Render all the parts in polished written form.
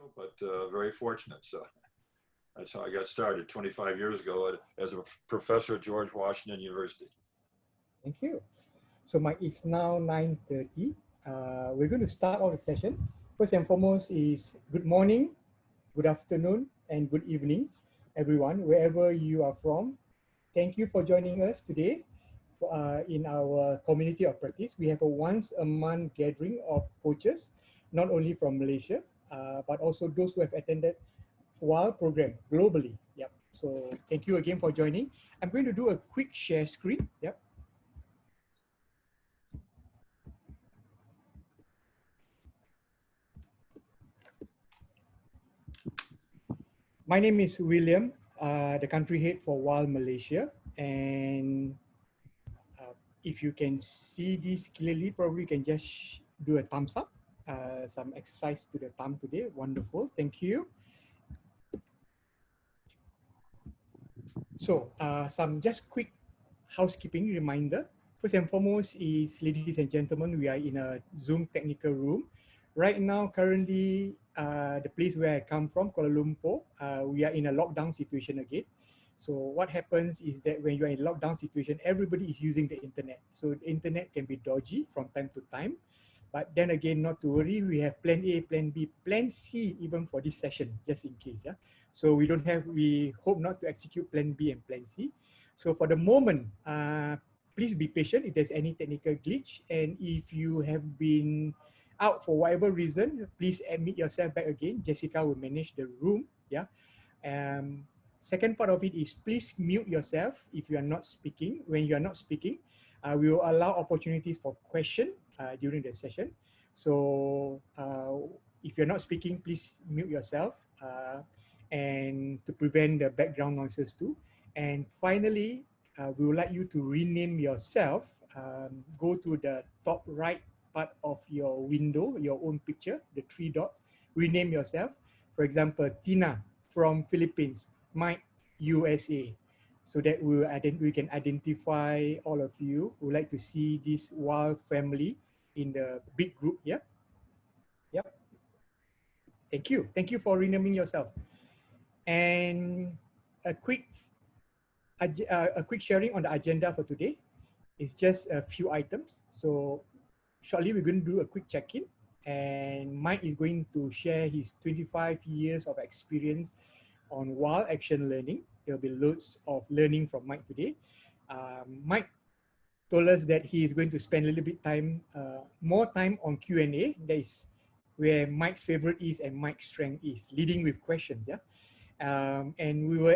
potential, but very fortunate. So that's how I got started 25 years ago as a professor at George Washington University. Thank you. So it's now 9:30. We're going to start our session. First and foremost is good morning, good afternoon, and good evening, everyone, wherever you are from. Thank you for joining us today in our community of practice. We have a once a month gathering of coaches, not only from Malaysia, but also those who have attended WIAL program globally. Yep. So thank you again for joining. I'm going to do a quick share screen. Yep. My name is William, the country head for WIAL Malaysia. And if you can see this clearly, probably you can just do a thumbs up. Some exercise to the thumb today. Wonderful. Thank you. So some just quick housekeeping reminder. First and foremost is, ladies and gentlemen, we are in a Zoom technical room. Right now, currently, the place where I come from, Kuala Lumpur, we are in a lockdown situation again. So what happens is that when you are in a lockdown situation, everybody is using the internet. So the internet can be dodgy from time to time. But then again, not to worry, we have plan A, plan B, plan C even for this session, just in case. Yeah. So we hope not to execute plan B and plan C. So for the moment, please be patient if there's any technical glitch. And if you have been out for whatever reason, please admit yourself back again. Jessica will manage the room. Yeah. Second part of it is, please mute yourself if you are not speaking. When you are not speaking, we will allow opportunities for question during the session. So if you're not speaking, please mute yourself and to prevent the background noises too. And finally, we would like you to rename yourself. Go to the top right part of your window, your own picture, the 3 dots, rename yourself. For example, Tina from Philippines, Mike, USA. So that we can identify all of you who like to see this WIAL family in the big group. Yeah. Yep. Thank you. Thank you for renaming yourself. And a quick sharing on the agenda for today is just a few items. So shortly we're going to do a quick check-in, and Mike is going to share his 25 years of experience on WIAL action learning. There will be loads of learning from Mike today. Mike told us that he is going to spend a little bit more time on Q&A. That is where Mike's favorite is and Mike's strength is, leading with questions. Yeah, and we will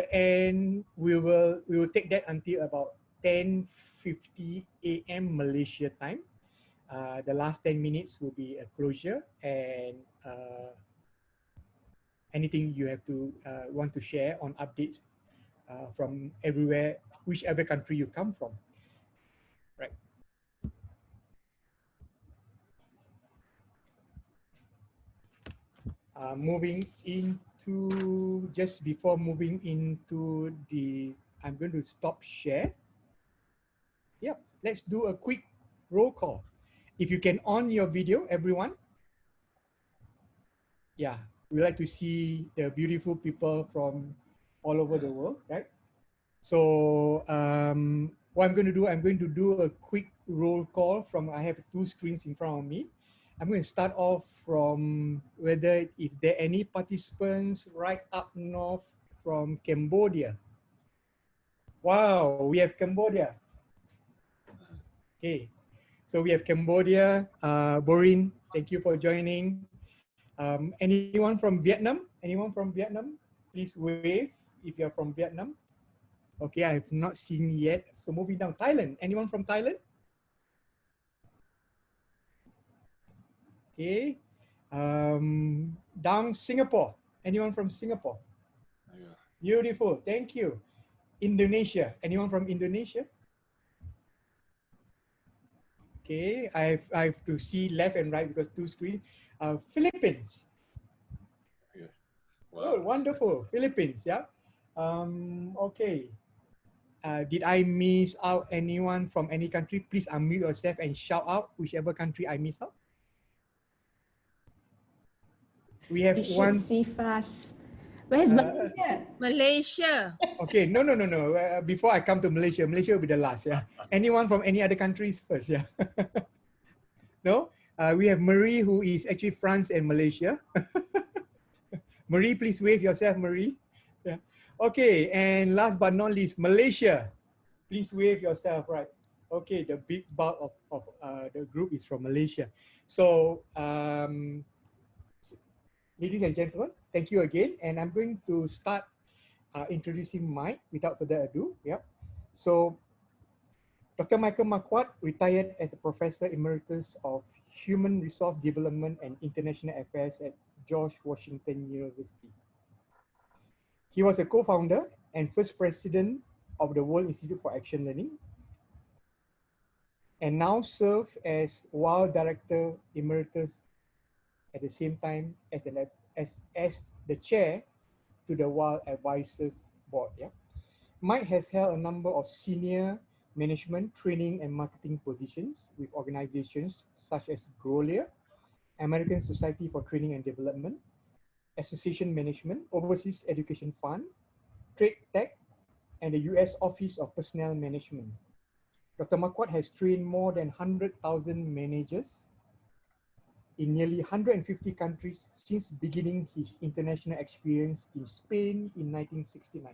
take that until about 10:50 a.m. Malaysia time. The last 10 minutes will be a closure, and anything you have to want to share on updates from everywhere, whichever country you come from. Right. Just before moving into I'm going to stop share. Yep, let's do a quick roll call. If you can on your video, everyone. Yeah, we like to see the beautiful people from all over the world, right? So what I'm going to do, I'm going to do a quick roll call from, I have 2 screens in front of me. I'm going to start off from if there are any participants right up north from Cambodia. Wow, we have Cambodia. Okay, so we have Cambodia. Borin, thank you for joining. Anyone from Vietnam? Anyone from Vietnam? Please wave if you're from Vietnam. Okay, I have not seen yet. So moving down, Thailand. Anyone from Thailand? Okay. Down Singapore. Anyone from Singapore? Yeah. Beautiful. Thank you. Indonesia. Anyone from Indonesia? Okay. I have to see left and right because 2 screens. Philippines. Yeah. Wow. Oh, wonderful. Philippines. Yeah. Okay. Did I miss out anyone from any country? Please unmute yourself and shout out whichever country I missed out. We have We should one. see fast. Where's Malaysia? Malaysia. Okay, no. Before I come to Malaysia, Malaysia will be the last. Yeah. Anyone from any other countries first? Yeah. No. We have Marie, who is actually France and Malaysia. Marie, please wave yourself, Marie. Yeah. Okay, and last but not least, Malaysia. Please wave yourself, right? Okay, the big bulk of the group is from Malaysia. So, ladies and gentlemen, thank you again. And I'm going to start introducing Mike without further ado. Yep. So, Dr. Michael Marquardt retired as a Professor Emeritus of Human Resource Development and International Affairs at George Washington University. He was a co-founder and first president of the World Institute for Action Learning, and now serve as WIAL Director Emeritus at the same time as the chair to the WIAL Advisors Board. Yeah. Mike has held a number of senior management, training, and marketing positions with organizations such as Grolia, American Society for Training and Development, Association Management, Overseas Education Fund, Trade Tech, and the US Office of Personnel Management. Dr. Marquardt has trained more than 100,000 managers in nearly 150 countries since beginning his international experience in Spain in 1969.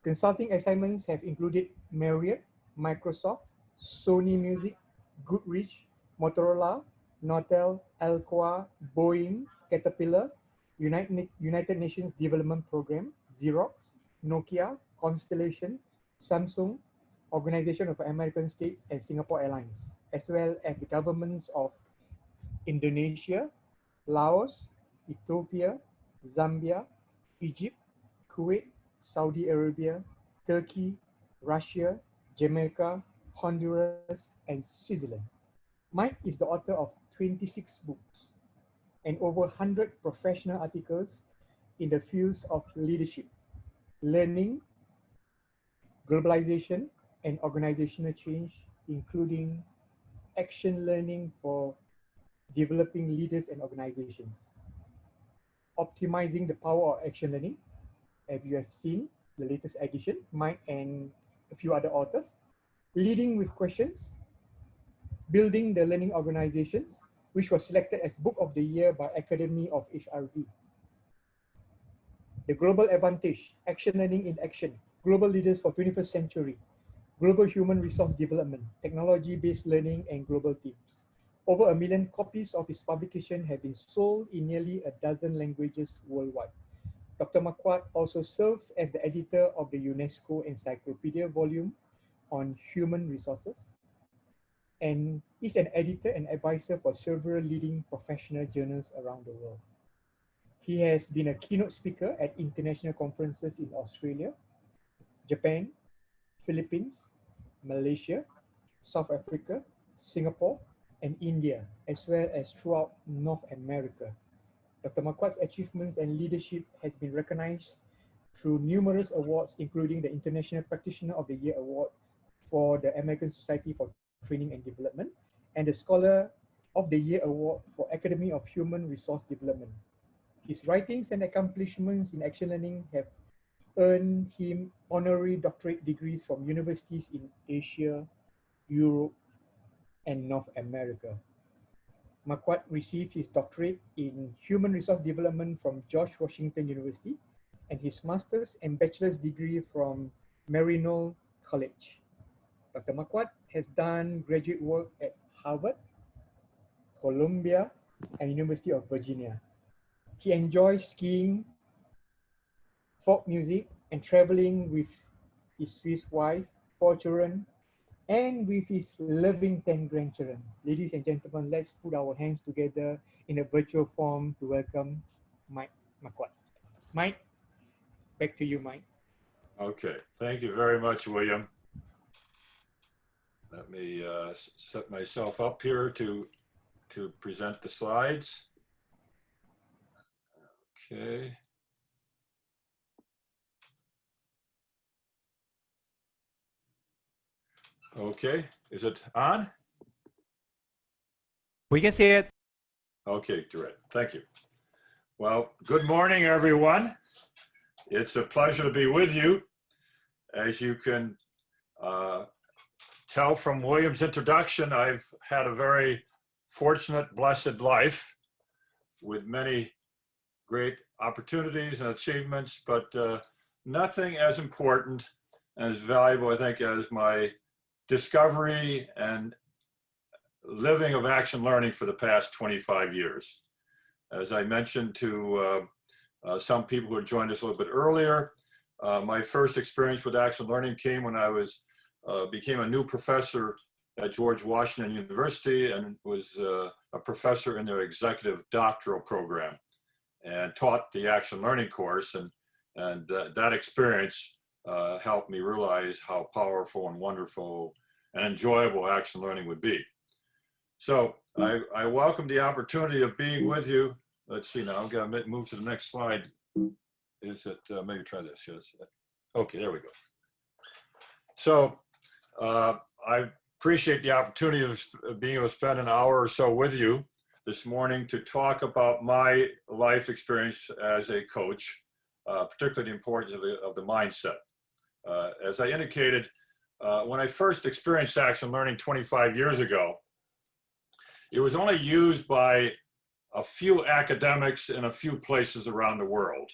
Consulting assignments have included Marriott, Microsoft, Sony Music, Goodrich, Motorola, Nortel, Alcoa, Boeing, Caterpillar, United Nations Development Program, Xerox, Nokia, Constellation, Samsung, Organization of American States, and Singapore Airlines, as well as the governments of Indonesia, Laos, Ethiopia, Zambia, Egypt, Kuwait, Saudi Arabia, Turkey, Russia, Jamaica, Honduras, and Switzerland. Mike is the author of 26 books and over 100 professional articles in the fields of leadership, learning, globalization, and organizational change, including action learning for developing leaders and organizations, optimizing the power of action learning, as you have seen the latest edition, Mike and a few other authors, leading with questions, building the learning organizations, which was selected as Book of the Year by Academy of HRD. The Global Advantage, Action Learning in Action, Global Leaders for 21st Century, Global Human Resource Development, Technology-Based Learning, and Global Teams. Over 1 million copies of his publication have been sold in nearly a dozen languages worldwide. Dr. Marquardt also served as the editor of the UNESCO Encyclopedia volume on human resources and is an editor and advisor for several leading professional journals around the world. He has been a keynote speaker at international conferences in Australia, Japan, Philippines, Malaysia, South Africa, Singapore, and India, as well as throughout North America. Dr. Marquardt's achievements and leadership has been recognized through numerous awards, including the International Practitioner of the Year Award for the American Society for Training and Development, and the Scholar of the Year Award for Academy of Human Resource Development. His writings and accomplishments in action learning have earned him honorary doctorate degrees from universities in Asia, Europe, and North America. Marquardt received his doctorate in human resource development from George Washington University and his master's and bachelor's degree from Maryknoll College. Dr. Marquardt has done graduate work at Harvard, Columbia, and University of Virginia. He enjoys skiing, folk music, and traveling with his Swiss wife, 4 children, and with his loving 10 grandchildren. Ladies and gentlemen, let's put our hands together in a virtual form to welcome Mike Marquardt. Mike, back to you, Mike. Okay, thank you very much, William. Let me set myself up here to present the slides. Okay. Okay, is it on? We can see it. Okay, great. Thank you. Well, good morning, everyone. It's a pleasure to be with you. As you can tell from William's introduction, I've had a very fortunate, blessed life with many great opportunities and achievements, but nothing as important and as valuable, I think, as my discovery and living of action learning for the past 25 years. As I mentioned to some people who had joined us a little bit earlier, my first experience with action learning came when I became a new professor at George Washington University and was a professor in their executive doctoral program and taught the action learning course. And that experience helped me realize how powerful and wonderful and enjoyable action learning would be. So I welcome the opportunity of being with you. Let's see now, I'm gonna move to the next slide. Is it, maybe try this, yes. Okay, there we go. So I appreciate the opportunity of being able to spend an hour or so with you this morning to talk about my life experience as a coach, particularly the importance of the mindset. As I indicated, when I first experienced action learning 25 years ago, it was only used by a few academics in a few places around the world.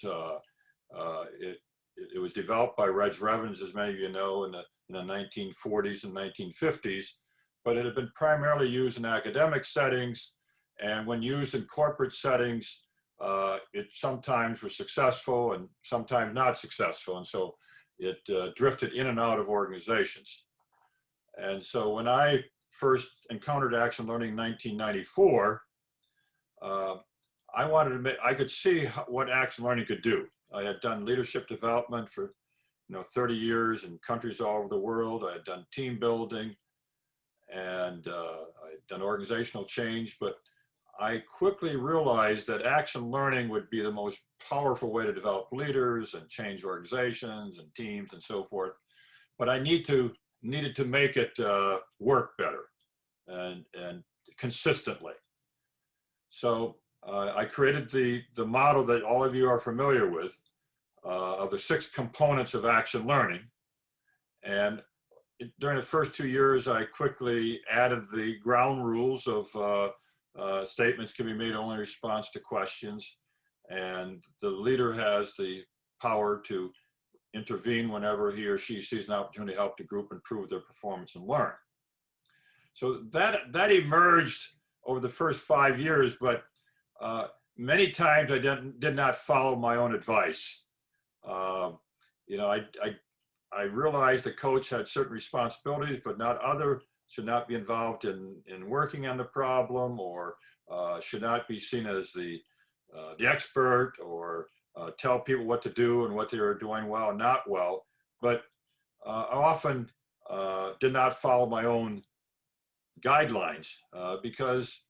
It was developed by Reg Revens, as many of you know, in the 1940s and 1950s, but it had been primarily used in academic settings, and when used in corporate settings, it sometimes was successful and sometimes not successful, and so it drifted in and out of organizations. And so when I first encountered action learning in 1994, I could see what action learning could do. I had done leadership development for 30 years in countries all over the world. I had done team building and I had done organizational change, but I quickly realized that action learning would be the most powerful way to develop leaders and change organizations and teams and so forth. But I needed to make it work better and consistently. So I created the model that all of you are familiar with of the 6 components of action learning. And during the first 2 years, I quickly added the ground rules of statements can be made only in response to questions. And the leader has the power to intervene whenever he or she sees an opportunity to help the group improve their performance and learn. So that emerged over the first 5 years, but many times I did not follow my own advice. I realized the coach had certain responsibilities, but not other, should not be involved in working on the problem, or should not be seen as the expert, or tell people what to do and what they are doing well and not well. But I often did not follow my own guidelines because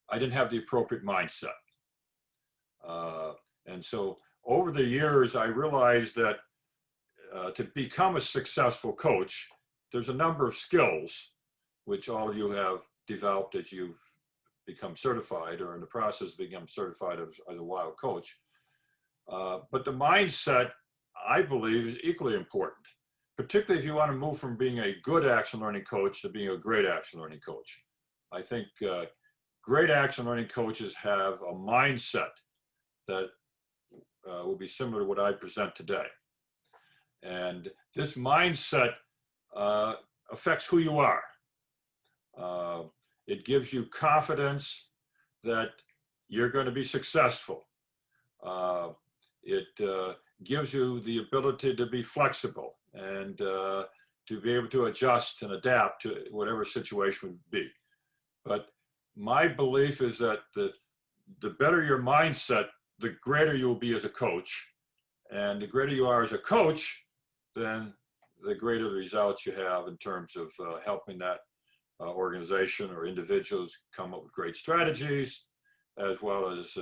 I didn't have the appropriate mindset. And so over the years, I realized that to become a successful coach, there's a number of skills which all of you have developed as you've become certified or in the process of becoming certified as a WIAL coach. But the mindset, I believe, is equally important, particularly if you want to move from being a good action learning coach to being a great action learning coach. I think great action learning coaches have a mindset that will be similar to what I present today. And this mindset affects who you are. It gives you confidence that you're going to be successful. It gives you the ability to be flexible and to be able to adjust and adapt to whatever situation would be. But my belief is that the better your mindset, the greater you'll be as a coach. And the greater you are as a coach, then the greater the results you have in terms of helping that organization or individuals come up with great strategies, as well as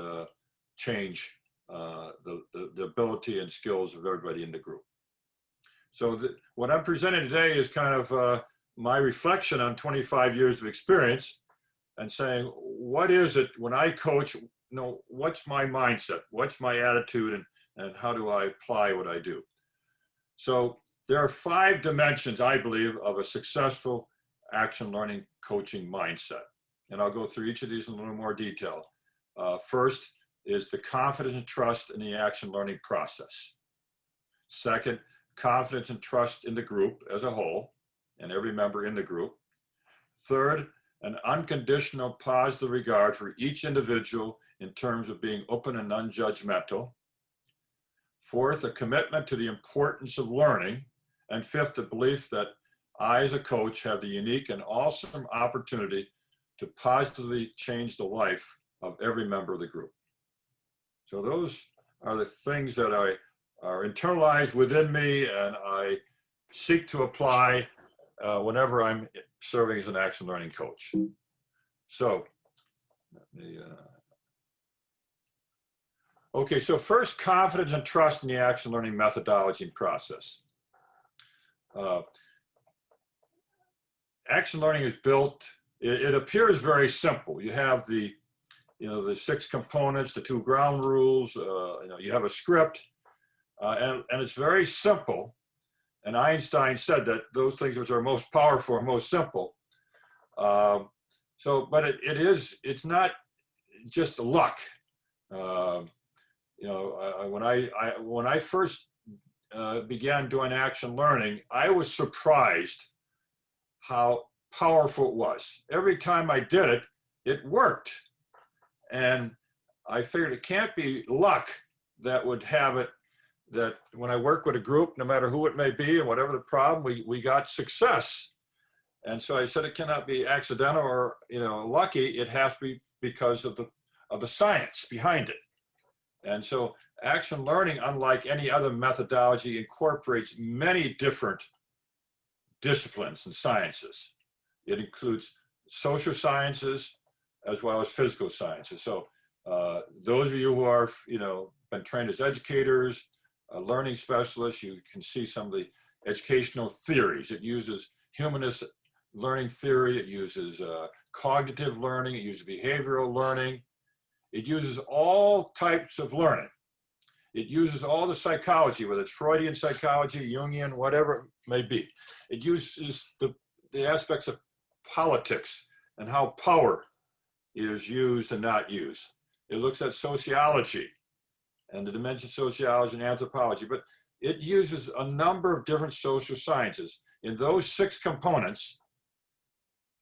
change the ability and skills of everybody in the group. So what I'm presenting today is kind of my reflection on 25 years of experience and saying, what is it when I coach, what's my mindset? What's my attitude, and how do I apply what I do? So there are 5 dimensions, I believe, of a successful action learning coaching mindset. And I'll go through each of these in a little more detail. First is the confidence and trust in the action learning process. Second, confidence and trust in the group as a whole and every member in the group. Third, an unconditional positive regard for each individual in terms of being open and non-judgmental. Fourth, a commitment to the importance of learning. And fifth, the belief that I, as a coach, have the unique and awesome opportunity to positively change the life of every member of the group. So those are the things that are internalized within me, and I seek to apply whenever I'm serving as an action learning coach. So, okay, so first, confidence and trust in the action learning methodology and process. Action learning is built, it appears very simple. You have the 6 components, the 2 ground rules, you have a script, and it's very simple. And Einstein said that those things which are most powerful are most simple. But it's not just luck. When I first began doing action learning, I was surprised how powerful it was. Every time I did it, it worked. And I figured it can't be luck that would have it, that when I work with a group, no matter who it may be and whatever the problem, we got success. And so I said it cannot be accidental or lucky. It has to be because of the science behind it. And so action learning, unlike any other methodology, incorporates many different disciplines and sciences. It includes social sciences as well as physical sciences. So those of you who are, been trained as educators, learning specialists, you can see some of the educational theories. It uses humanist learning theory. It uses cognitive learning. It uses behavioral learning. It uses all types of learning. It uses all the psychology, whether it's Freudian psychology, Jungian, whatever it may be. It uses the aspects of politics and how power is used and not used. It looks at sociology and the dimension of sociology and anthropology, but it uses a number of different social sciences. In those 6 components,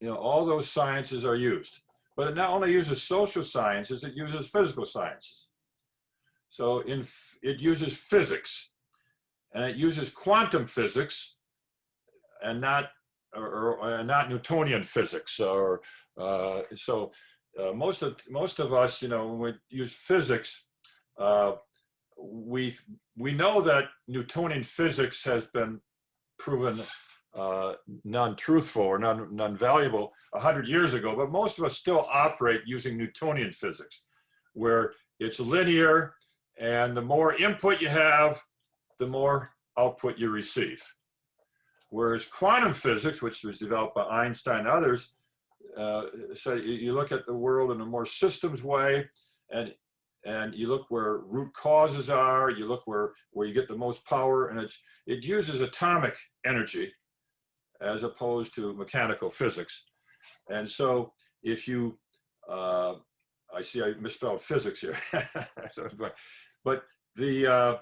all those sciences are used. But it not only uses social sciences, it uses physical sciences. So it uses physics, and it uses quantum physics, and not Newtonian physics. Most of us, when we use physics, we know that Newtonian physics has been proven non-truthful or non-valuable 100 years ago, but most of us still operate using Newtonian physics, where it's linear, and the more input you have, the more output you receive. Whereas quantum physics, which was developed by Einstein and others, so you look at the world in a more systems way, and you look where root causes are, you look where you get the most power, and it uses atomic energy as opposed to mechanical physics. And so if you, I see I misspelled physics here, but the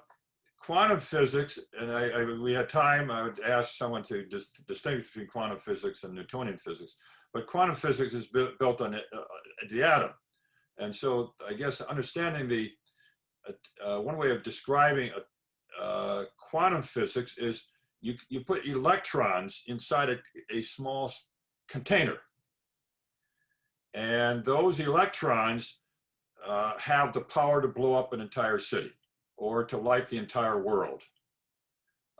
quantum physics, and we had time, I would ask someone to distinguish between quantum physics and Newtonian physics, but quantum physics is built on the atom. And so I guess understanding one way of describing quantum physics is you put electrons inside a small container. And those electrons have the power to blow up an entire city or to light the entire world.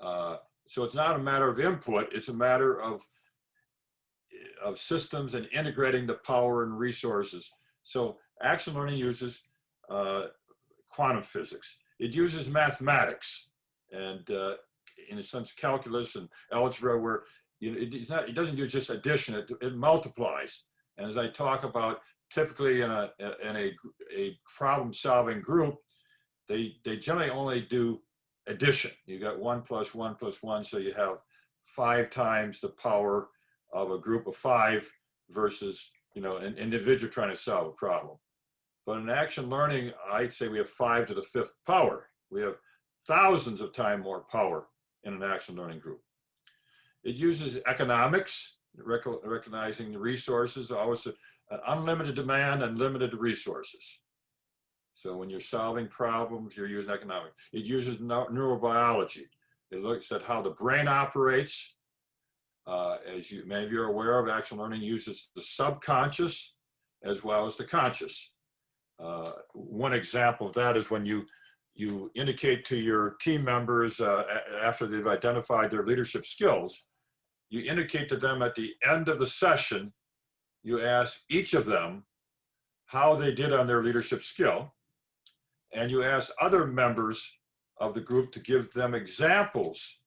So it's not a matter of input, it's a matter of systems and integrating the power and resources. So action learning uses quantum physics. It uses mathematics and in a sense calculus and algebra, where it doesn't do just addition, it multiplies. And as I talk about typically in a problem-solving group, they generally only do addition. You got 1 + 1 + 1, so you have 5 times the power of a group of 5 versus, you know, an individual trying to solve a problem. But in action learning, I'd say we have 5 to the 5th power. We have thousands of times more power in an action learning group. It uses economics, recognizing the resources, always an unlimited demand and limited resources. So when you're solving problems, you're using economics. It uses neurobiology. It looks at how the brain operates. As you maybe you're aware of, action learning uses the subconscious as well as the conscious. One example of that is when you indicate to your team members after they've identified their leadership skills, you indicate to them at the end of the session, you ask each of them how they did on their leadership skill, and you ask other members of the group to give them examples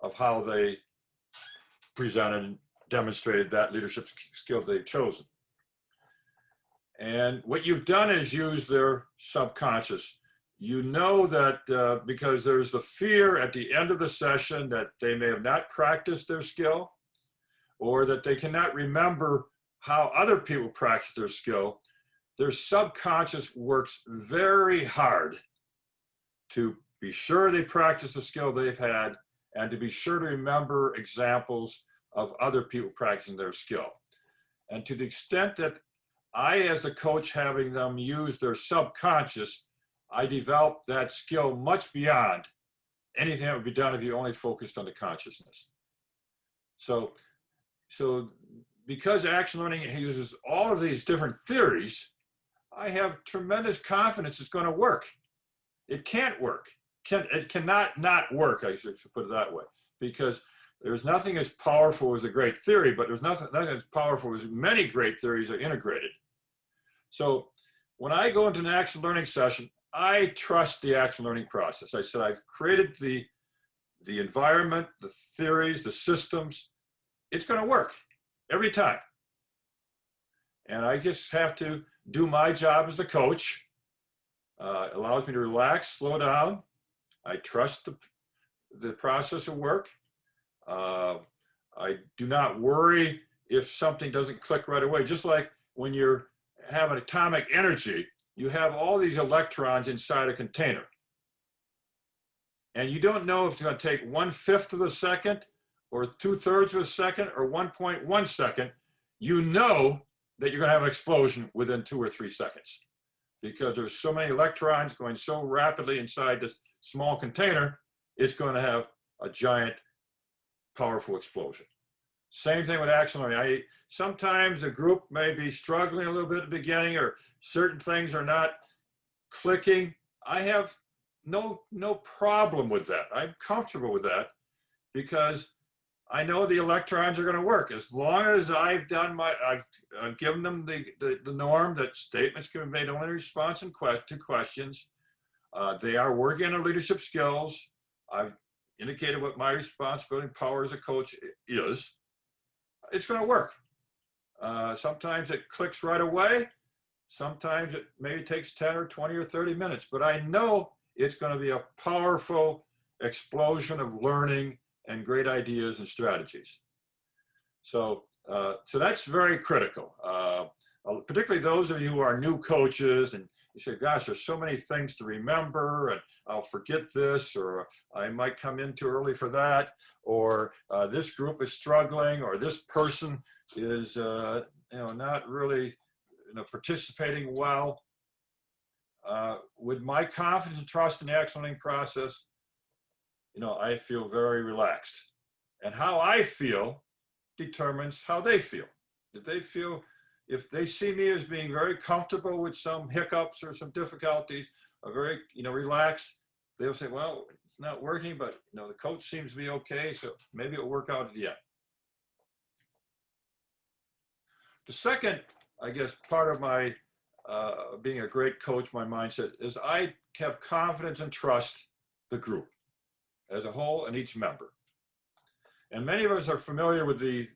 of how they presented and demonstrated that leadership skill they've chosen. And what you've done is use their subconscious. You know that because there's the fear at the end of the session that they may have not practiced their skill, or that they cannot remember how other people practice their skill, their subconscious works very hard to be sure they practice the skill they've had and to be sure to remember examples of other people practicing their skill. And to the extent that I, as a coach, having them use their subconscious, I developed that skill much beyond anything that would be done if you only focused on the consciousness. So because action learning uses all of these different theories, I have tremendous confidence it's going to work. It can't work. It cannot not work, I should put it that way, because there's nothing as powerful as a great theory, but there's nothing as powerful as many great theories are integrated. So when I go into an action learning session, I trust the action learning process. I said, I've created the environment, the theories, the systems. It's going to work every time. And I just have to do my job as the coach. It allows me to relax, slow down. I trust the process of work. I do not worry if something doesn't click right away. Just like when you're having atomic energy, you have all these electrons inside a container. And you don't know if it's going to take 1/5 of a second or 2/3 of a second or 1.1 second. You know that you're going to have an explosion within 2 or 3 seconds because there's so many electrons going so rapidly inside this small container, it's going to have a giant, powerful explosion. Same thing with action learning. Sometimes a group may be struggling a little bit at the beginning or certain things are not clicking. I have no problem with that. I'm comfortable with that because I know the electrons are going to work. As long as I've done I've given them the norm that statements can be made only in response to questions. They are working on their leadership skills. I've indicated what my responsibility and power as a coach is. It's going to work. Sometimes it clicks right away. Sometimes it maybe takes 10 or 20 or 30 minutes, but I know it's going to be a powerful explosion of learning and great ideas and strategies. So that's very critical. Particularly those of you who are new coaches and you say, gosh, there's so many things to remember and I'll forget this, or I might come in too early for that, or this group is struggling, or this person is not really participating well. With my confidence and trust in the action learning process, I feel very relaxed. And how I feel determines how they feel. If they see me as being very comfortable with some hiccups or some difficulties, very relaxed, they'll say, well, it's not working, but the coach seems to be okay, so maybe it'll work out at the end. The second, I guess, part of my being a great coach, my mindset, is I have confidence and trust the group as a whole and each member. And many of us are familiar with the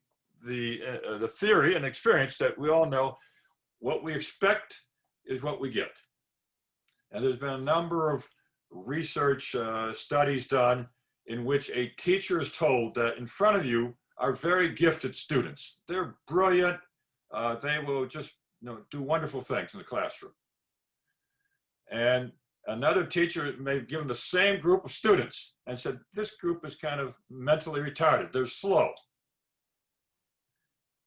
theory and experience that we all know what we expect is what we get. And there's been a number of research studies done in which a teacher is told that in front of you are very gifted students. They're brilliant. They will just do wonderful things in the classroom. And another teacher may have given the same group of students and said, this group is kind of mentally retarded. They're slow.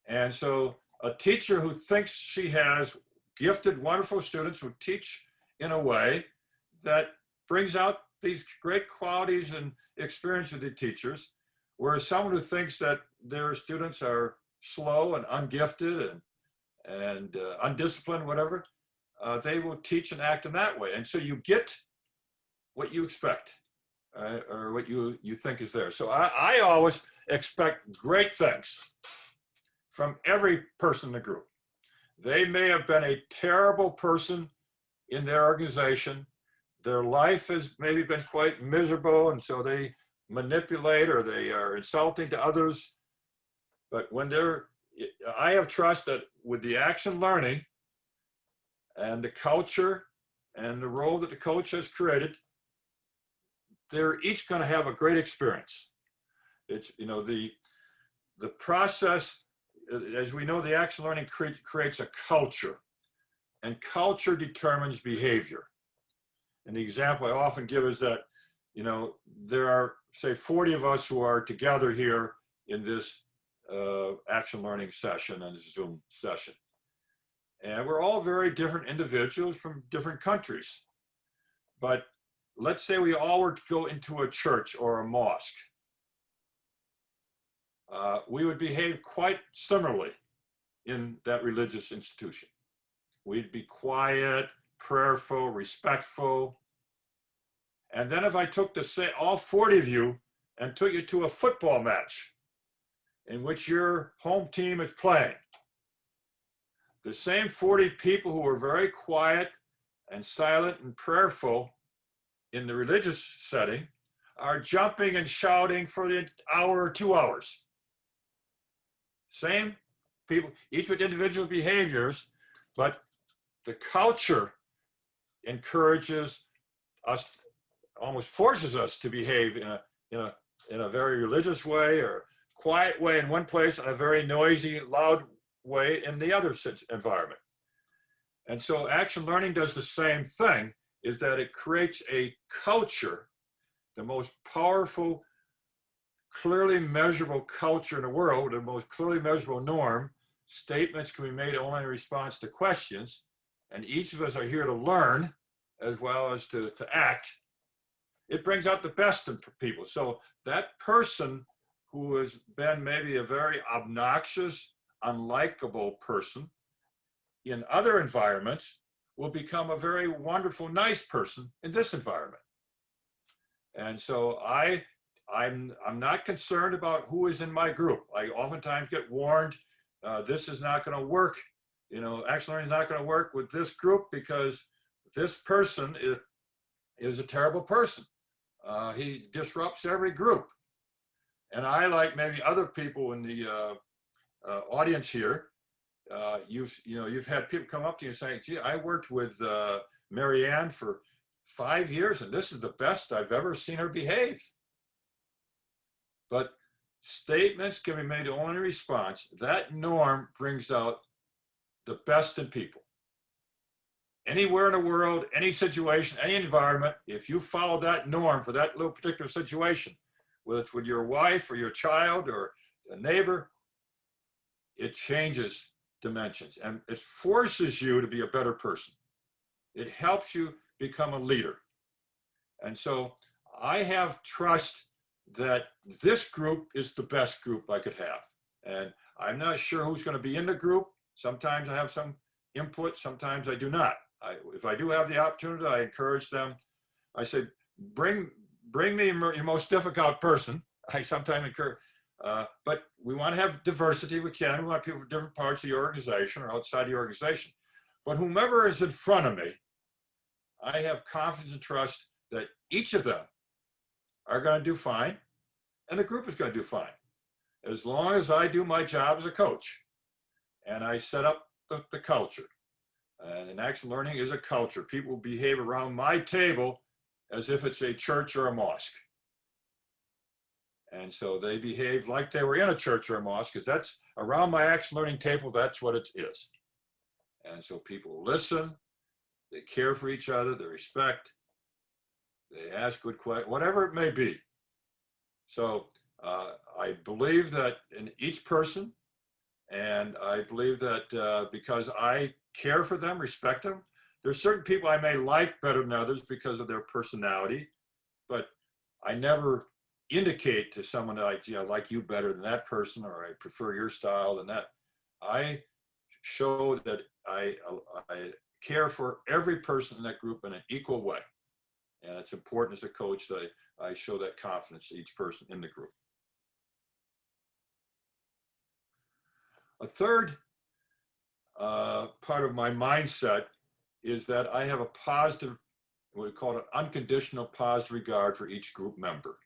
And so a teacher who thinks she has gifted, wonderful students will teach in a way that brings out these great qualities and experience of the teachers, whereas someone who thinks that their students are slow and ungifted and undisciplined, whatever, they will teach and act in that way. And so you get what you expect, or what you think is there. So I always expect great things from every person in the group. They may have been a terrible person in their organization. Their life has maybe been quite miserable, and so they manipulate or they are insulting to others. But when I have trust that with the action learning and the culture and the role that the coach has created, they're each going to have a great experience. It's, the process, as we know, the action learning creates a culture, and culture determines behavior. And the example I often give is that, there are, say, 40 of us who are together here in this action learning session and Zoom session. And we're all very different individuals from different countries. But let's say we all were to go into a church or a mosque. We would behave quite similarly in that religious institution. We'd be quiet, prayerful, respectful. And then if I took all 40 of you and took you to a football match in which your home team is playing, the same 40 people who were very quiet and silent and prayerful in the religious setting are jumping and shouting for the hour or 2 hours. Same people, each with individual behaviors, but the culture encourages us, almost forces us to behave in a very religious way or quiet way in one place and a very noisy, loud way in the other environment. And so action learning does the same thing, is that it creates a culture, the most powerful, clearly measurable culture in the world, the most clearly measurable norm. Statements can be made only in response to questions, and each of us are here to learn as well as to act. It brings out the best in people. So that person who has been maybe a very obnoxious, unlikable person in other environments will become a very wonderful, nice person in this environment. And so I'm not concerned about who is in my group. I oftentimes get warned, this is not going to work. Action learning is not going to work with this group because this person is a terrible person. He disrupts every group. And I, like maybe other people in the audience here, you've had people come up to you and say, gee, I worked with Marianne for 5 years and this is the best I've ever seen her behave. But statements can be made only in response. That norm brings out the best in people. Anywhere in the world, any situation, any environment, if you follow that norm for that little particular situation, whether it's with your wife or your child or a neighbor, it changes dimensions and it forces you to be a better person. It helps you become a leader. And so I have trust that this group is the best group I could have. And I'm not sure who's going to be in the group. Sometimes I have some input, sometimes I do not. If I do have the opportunity, I encourage them. I say, bring me your most difficult person. I sometimes encourage, but we want to have diversity if we can. We want people from different parts of the organization or outside the organization. But whomever is in front of me, I have confidence and trust that each of them are going to do fine, and the group is going to do fine, as long as I do my job as a coach and I set up the culture. And action learning is a culture. People behave around my table as if it's a church or a mosque. And so they behave like they were in a church or a mosque, because that's around my action learning table, that's what it is. And so people listen, they care for each other, they respect, they ask good questions, whatever it may be. So I believe that in each person, and I believe that because I care for them, respect them, there's certain people I may like better than others because of their personality, but I never indicate to someone that I like you better than that person, or I prefer your style than that. I show that I care for every person in that group in an equal way. And it's important as a coach that I show that confidence to each person in the group. A third part of my mindset is that I have a positive, what we call an unconditional positive regard for each group member.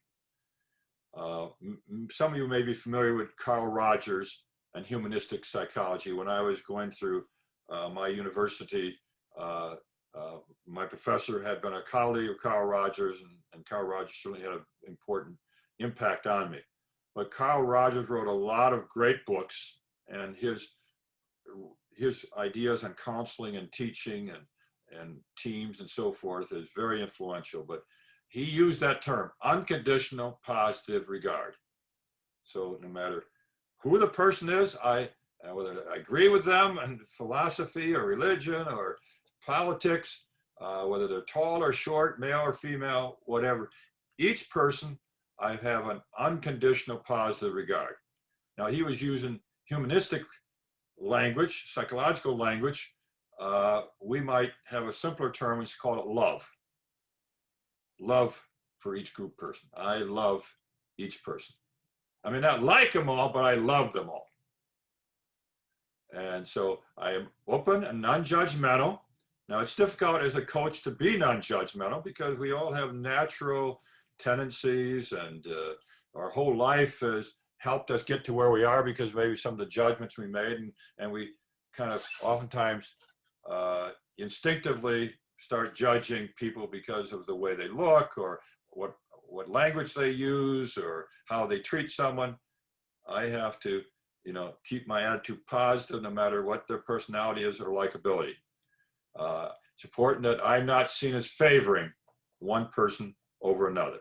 Some of you may be familiar with Carl Rogers and humanistic psychology. When I was going through my university, my professor had been a colleague of Carl Rogers, and Carl Rogers certainly had an important impact on me. But Carl Rogers wrote a lot of great books, and his ideas on counseling and teaching and teams and so forth is very influential. But he used that term, unconditional positive regard. So no matter who the person is, whether I agree with them in philosophy or religion or politics, whether they're tall or short, male or female, whatever, each person I have an unconditional positive regard. Now he was using humanistic language, psychological language. We might have a simpler term, it's called love. Love for each group person. I love each person. I may not like them all, but I love them all. And so I am open and non-judgmental. Now it's difficult as a coach to be non-judgmental because we all have natural tendencies, and our whole life has helped us get to where we are because maybe some of the judgments we made, and we kind of oftentimes instinctively start judging people because of the way they look or what language they use or how they treat someone. I have to, keep my attitude positive no matter what their personality is or likability. It's important that I'm not seen as favoring one person over another.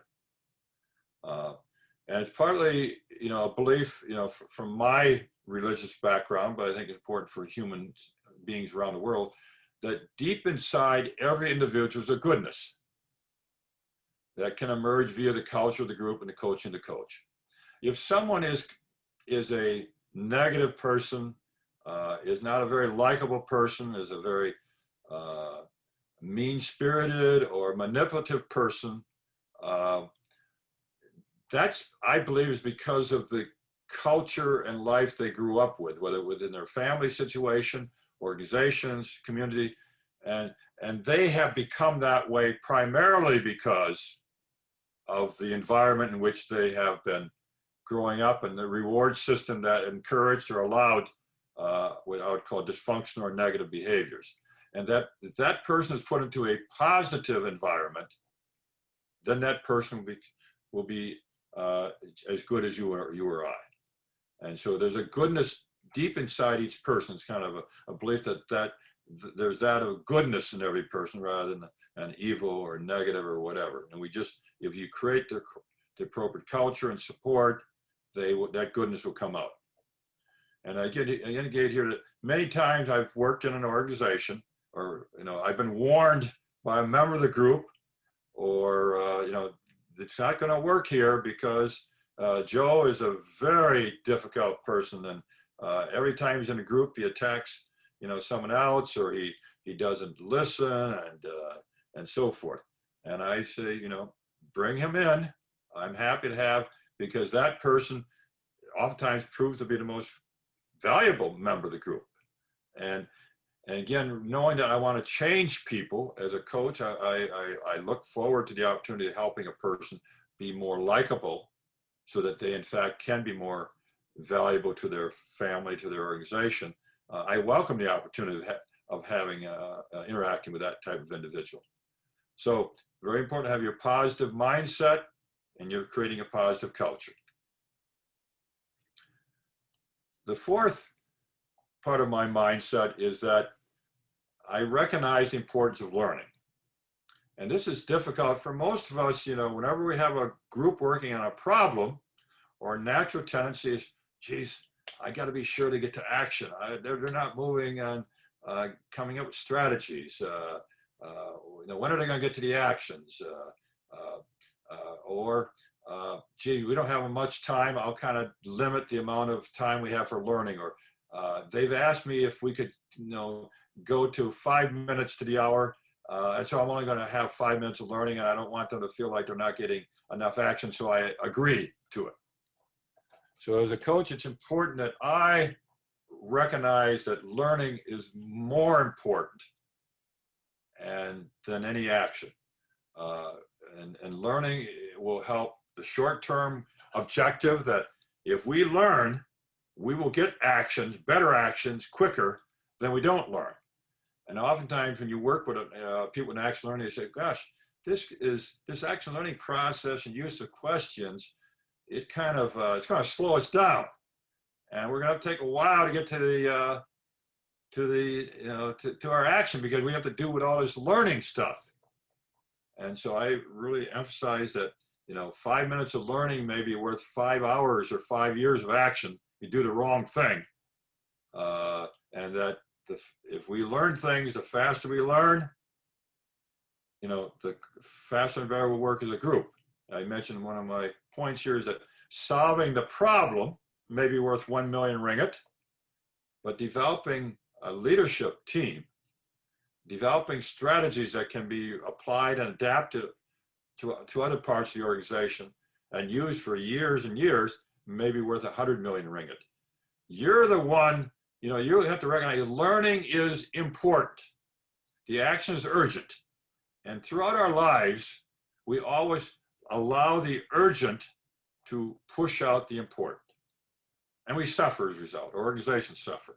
And it's partly, a belief, from my religious background, but I think it's important for human beings around the world, that deep inside every individual is a goodness that can emerge via the culture of the group and the coaching the coach. If someone is a negative person, is not a very likable person, is a very mean-spirited or manipulative person, that's, I believe, is because of the culture and life they grew up with, whether within their family situation, organizations, community, and they have become that way primarily because of the environment in which they have been growing up and the reward system that encouraged or allowed what I would call dysfunctional or negative behaviors. And that if that person is put into a positive environment, then that person will be as good as you or I. And so there's a goodness deep inside each person. It's kind of a belief that there's that of goodness in every person rather than an evil or negative or whatever. And we just, if you create the appropriate culture and support, that goodness will come out. And I indicate here that many times I've worked in an organization, or I've been warned by a member of the group, or it's not going to work here because Joe is a very difficult person, and every time he's in a group, he attacks someone else, or he doesn't listen, and so forth. And I say, bring him in. I'm happy to have, because that person oftentimes proves to be the most valuable member of the group. And again, knowing that I want to change people as a coach, I look forward to the opportunity of helping a person be more likable so that they in fact can be more valuable to their family, to their organization. I welcome the opportunity of having interacting with that type of individual. So very important to have your positive mindset, and you're creating a positive culture. The fourth part of my mindset is that I recognize the importance of learning. And this is difficult for most of us, you know, whenever we have a group working on a problem, our natural tendency is, geez, I got to be sure to get to action. They're not moving on coming up with strategies. You know, when are they going to get to the actions? Gee, we don't have much time. I'll kind of limit the amount of time we have for learning. Or they've asked me if we could, you know, go to 5 minutes to the hour. And so I'm only going to have 5 minutes of learning, and I don't want them to feel like they're not getting enough action. So I agree to it. So as a coach, it's important that I recognize that learning is more important than any action. And learning will help the short-term objective that if we learn, we will get actions, better actions, quicker than we don't learn. And oftentimes when you work with people in action learning, they say, gosh, this action learning process and use of questions, it's going to slow us down. And we're going to have to take a while to get to our action, because we have to do with all this learning stuff. And so I really emphasize that, you know, 5 minutes of learning may be worth 5 hours or 5 years of action. You do the wrong thing. And that if we learn things, the faster we learn, you know, the faster and better we'll work as a group. I mentioned one of my points here is that solving the problem may be worth 1 million ringgit, but developing a leadership team, developing strategies that can be applied and adapted to other parts of the organization and used for years and years may be worth 100 million ringgit. You're the one, you know, you have to recognize learning is important. The action is urgent. And throughout our lives, we always allow the urgent to push out the important. And we suffer as a result. Our organizations suffer.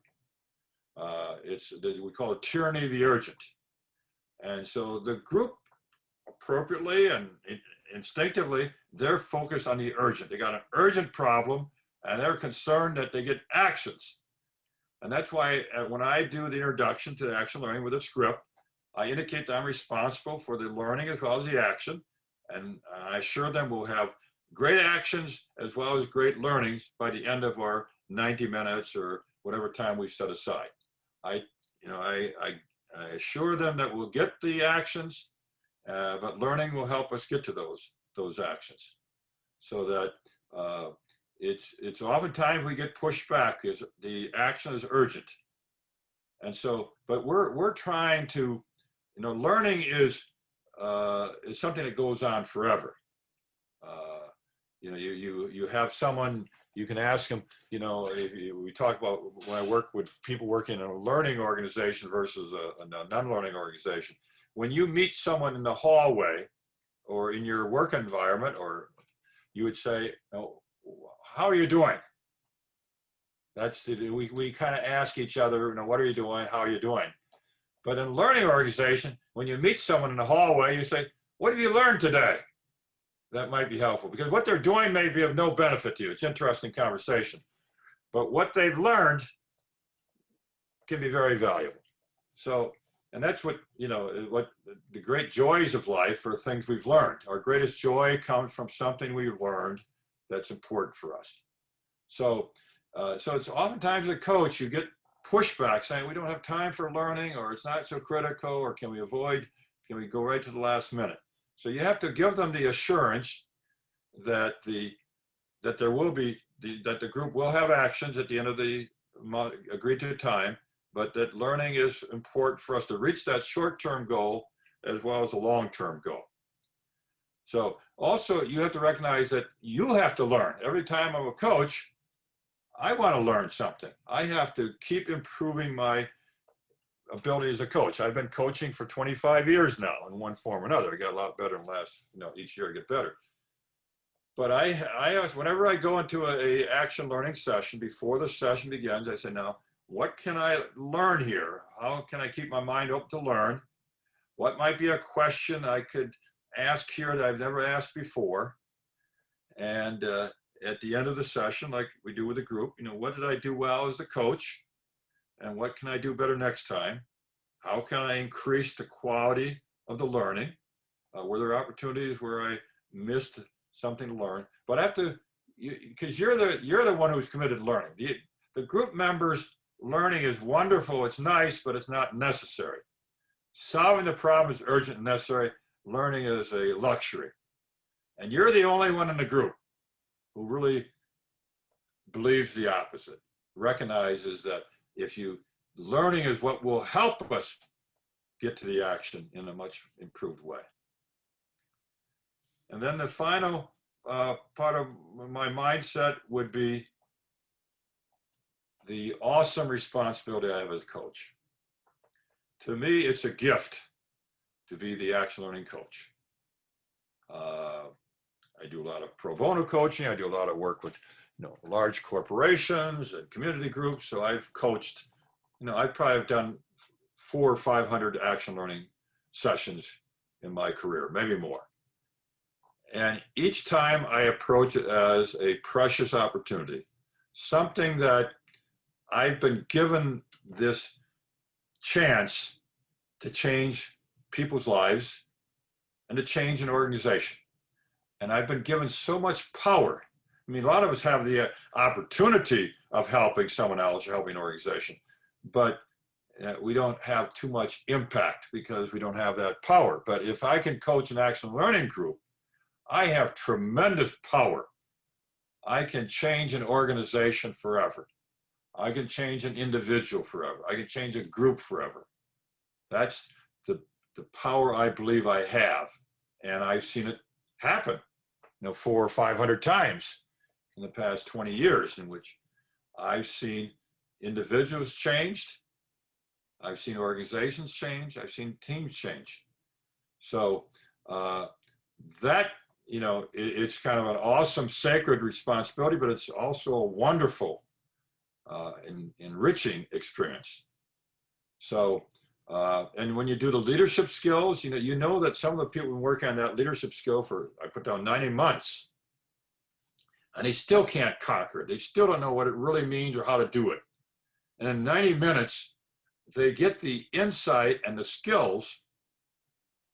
We call it tyranny of the urgent. And so the group, appropriately and instinctively, they're focused on the urgent. They got an urgent problem, and they're concerned that they get actions. And that's why when I do the introduction to the action learning with a script, I indicate that I'm responsible for the learning as well as the action. And I assure them we'll have great actions as well as great learnings by the end of our 90 minutes or whatever time we set aside. I assure them that we'll get the actions, but learning will help us get to those actions. So that it's oftentimes we get pushed back because the action is urgent. And so, but we're trying to, you know, learning is something that goes on forever. You know, you have someone, you can ask them, you know, we talk about when I work with people working in a learning organization versus a non-learning organization. When you meet someone in the hallway or in your work environment, or you would say, oh, how are you doing? We kind of ask each other, you know, what are you doing? How are you doing? But in a learning organization, when you meet someone in the hallway, you say, what have you learned today? That might be helpful, because what they're doing may be of no benefit to you. It's interesting conversation. But what they've learned can be very valuable. So, and that's what, you know, what the great joys of life are, things we've learned. Our greatest joy comes from something we've learned that's important for us. So, so it's oftentimes a coach, you get pushback saying we don't have time for learning, or it's not so critical, or can we go right to the last minute? So you have to give them the assurance that that the group will have actions at the end of the agreed to time, but that learning is important for us to reach that short-term goal as well as a long-term goal. So also you have to recognize that you have to learn. Every time I'm a coach, I want to learn something. I have to keep improving my ability as a coach. I've been coaching for 25 years now in one form or another. I got a lot better in the last, you know, each year I get better. But I whenever I go into a action learning session, before the session begins, I say, now, what can I learn here? how can I keep my mind open to learn? What might be a question I could ask here that I've never asked before? And at the end of the session, like we do with the group, what did I do well as the coach? And what can I do better next time? How can I increase the quality of the learning? Were there opportunities where I missed something to learn? But I have to, because you're the one who's committed to learning. The group members learning is wonderful, it's nice, but it's not necessary. Solving the problem is urgent and necessary. Learning is a luxury. And you're the only one in the group who really believes the opposite, recognizes that learning is what will help us get to the action in a much improved way. And then the final part of my mindset would be the awesome responsibility I have as coach. To me, it's a gift to be the action learning coach. I do a lot of pro bono coaching. I do a lot of work with large corporations and community groups. So I've coached, I probably have done 400 or 500 action learning sessions in my career, maybe more. And each time I approach it as a precious opportunity, something that I've been given this chance to change people's lives and to change an organization. And I've been given so much power. I mean, a lot of us have the opportunity of helping someone else or helping an organization, but we don't have too much impact because we don't have that power. But if I can coach an action learning group, I have tremendous power. I can change an organization forever. I can change an individual forever. I can change a group forever. That's the power I believe I have. And I've seen it happen, 400 or 500 times in the past 20 years, in which I've seen individuals changed. I've seen organizations change. I've seen teams change. So that, it's kind of an awesome, sacred responsibility, but it's also a wonderful, enriching experience. So, and when you do the leadership skills, you know that some of the people who work on that leadership skill for, I put down 90 months, and they still can't conquer it. They still don't know what it really means or how to do it. And in 90 minutes, they get the insight and the skills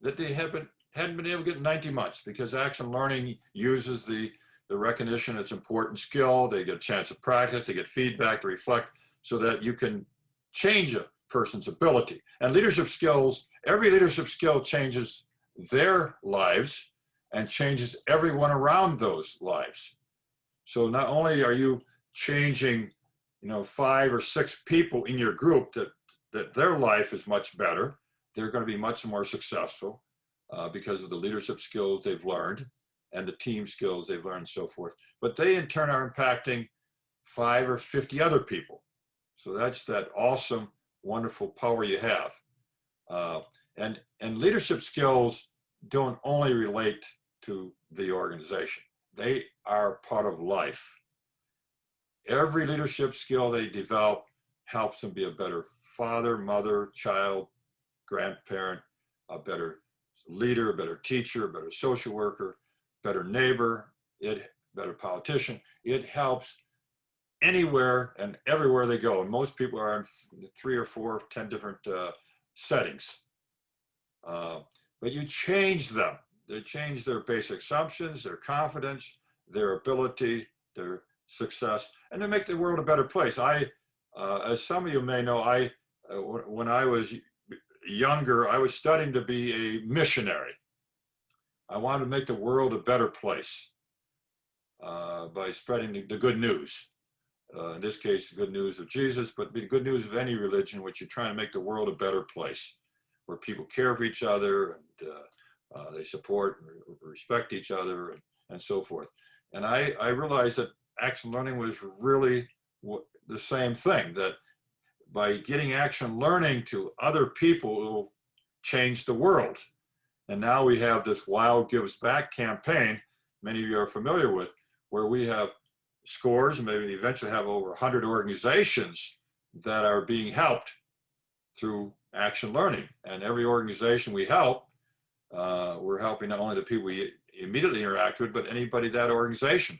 that they hadn't been able to get in 90 months, because action learning uses the recognition it's important skill. They get a chance of practice, they get feedback to reflect, so that you can change a person's ability. And leadership skills, every leadership skill changes their lives and changes everyone around those lives. So not only are you changing, 5 or 6 people in your group that their life is much better, they're going to be much more successful because of the leadership skills they've learned and the team skills they've learned and so forth. But they in turn are impacting 5 or 50 other people. So that's that awesome, wonderful power you have. And leadership skills don't only relate to the organization. They are part of life. Every leadership skill they develop helps them be a better father, mother, child, grandparent, a better leader, a better teacher, a better social worker, better neighbor, better politician. It helps anywhere and everywhere they go. And most people are in 3 or 4 or 10 different settings. But you change them. They change their basic assumptions, their confidence, their ability, their success, and they make the world a better place. As some of you may know, when I was younger, I was studying to be a missionary. I wanted to make the world a better place by spreading the good news. In this case, the good news of Jesus, but the good news of any religion, which you're trying to make the world a better place, where people care for each other and they support and respect each other and so forth. And I realized that action learning was really the same thing, that by getting action learning to other people, it will change the world. And now we have this WIAL Gives Back campaign, many of you are familiar with, where we have scores, maybe eventually have over 100 organizations that are being helped through action learning. And every organization we help, we're helping not only the people we immediately interact with, but anybody that organization.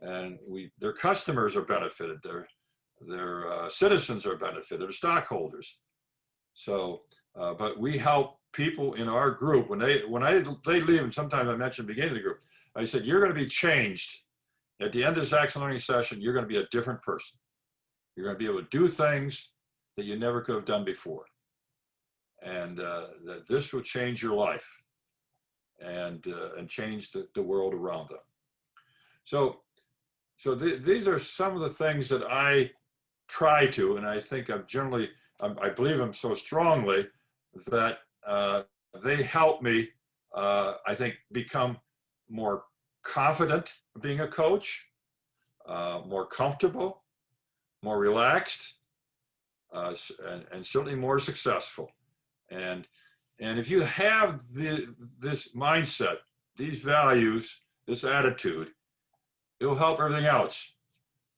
And their customers are benefited, their citizens are benefited, their stockholders. So, but we help people in our group when they leave, and sometimes I mentioned at the beginning of the group, I said, you're going to be changed. At the end of this action learning session, you're going to be a different person. You're going to be able to do things that you never could have done before. And that this will change your life and change the world around them. So these are some of the things that I try to, and I think I believe them so strongly that they help me, I think, become more confident being a coach, more comfortable, more relaxed, and certainly more successful. And if you have this mindset, these values, this attitude, it'll help everything else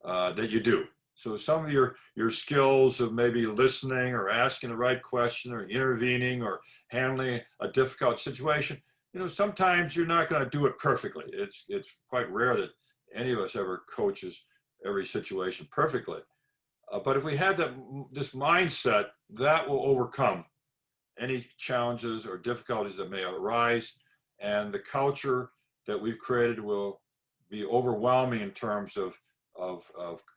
that you do. So some of your skills of maybe listening or asking the right question or intervening or handling a difficult situation, sometimes you're not going to do it perfectly. It's quite rare that any of us ever coaches every situation perfectly. But if we had this mindset, that will overcome any challenges or difficulties that may arise, and the culture that we've created will be overwhelming in terms of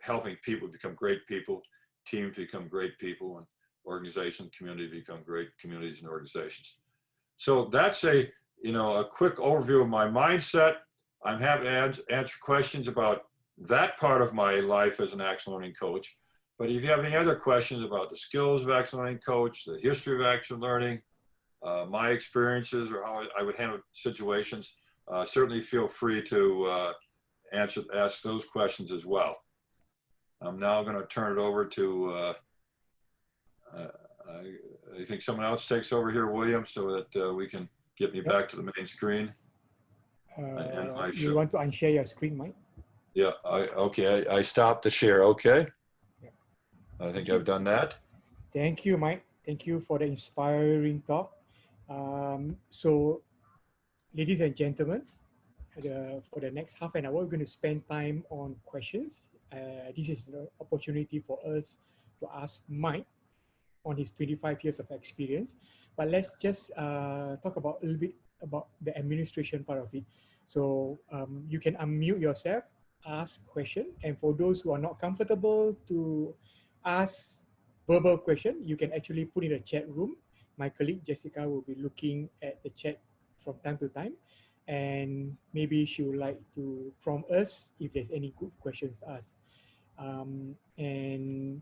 helping people become great people, teams become great people, and organizations, community become great communities and organizations. So that's a quick overview of my mindset. I'm happy to answer questions about that part of my life as an action learning coach. But if you have any other questions about the skills of action learning coach, the history of action learning, my experiences, or how I would handle situations, certainly feel free to ask those questions as well. I'm now going to turn it over to, I think someone else takes over here, William, so that we can get me back to the main screen. You want to unshare your screen, Mike? Yeah, okay, I stopped the share, okay. Yeah. I think I've done that. Thank you, Mike. Thank you for the inspiring talk. So, ladies and gentlemen, for the next half an hour, we're going to spend time on questions. This is the opportunity for us to ask Mike on his 25 years of experience. But let's just talk about a little bit about the administration part of it. So you can unmute yourself, ask question, and for those who are not comfortable to ask verbal question, you can actually put in the chat room. My colleague Jessica will be looking at the chat from time to time, and maybe she would like to prompt us if there's any good questions asked. And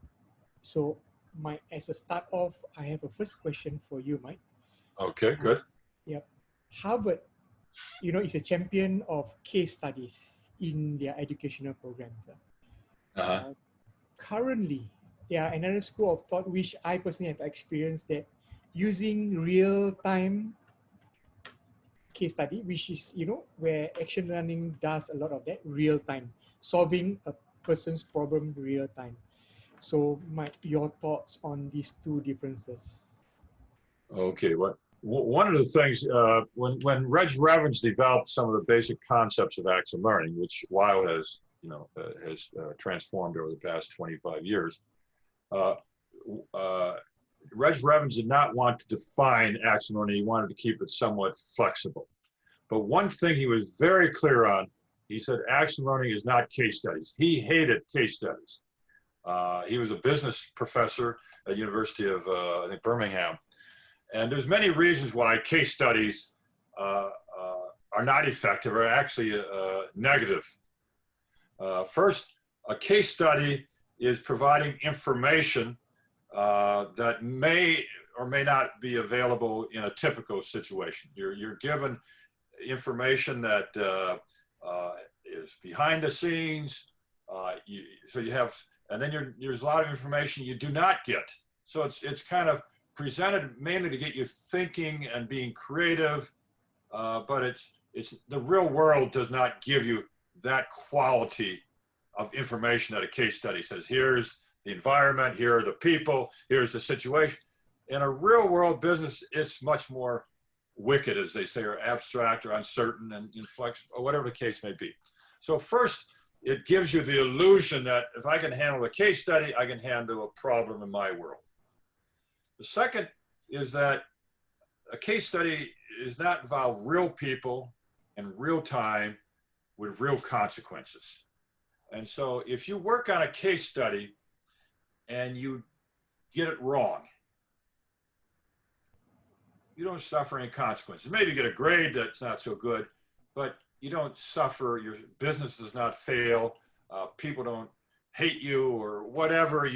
so, Mike, as a start off, I have a first question for you, Mike. Okay, good. Yep. Harvard, is a champion of case studies in their educational programs. Currently, another school of thought which I personally have experienced, that using real-time case study, which is, where action learning does a lot of that real-time, solving a person's problem real-time. So, Mike, your thoughts on these two differences? Okay, one of the things, when Reg Revens developed some of the basic concepts of action learning, which WIAL has, transformed over the past 25 years, Reg Revens did not want to define action learning. He wanted to keep it somewhat flexible. But one thing he was very clear on, he said action learning is not case studies. He hated case studies. He was a business professor at the University of I think Birmingham. And there's many reasons why case studies are not effective or actually negative. First, a case study is providing information that may or may not be available in a typical situation. You're given information that is behind the scenes. So you have, and then there's a lot of information you do not get. So it's kind of presented mainly to get you thinking and being creative, but it's the real world does not give you that quality of information that a case study says. Here's the environment, here are the people, here's the situation. In a real world business, it's much more wicked, as they say, or abstract or uncertain and inflexible, or whatever the case may be. So first, it gives you the illusion that if I can handle a case study, I can handle a problem in my world. The second is that a case study does not involve real people in real time with real consequences. And so if you work on a case study and you get it wrong, you don't suffer any consequences. Maybe you get a grade that's not so good, but you don't suffer, your business does not fail, people don't hate you or whatever.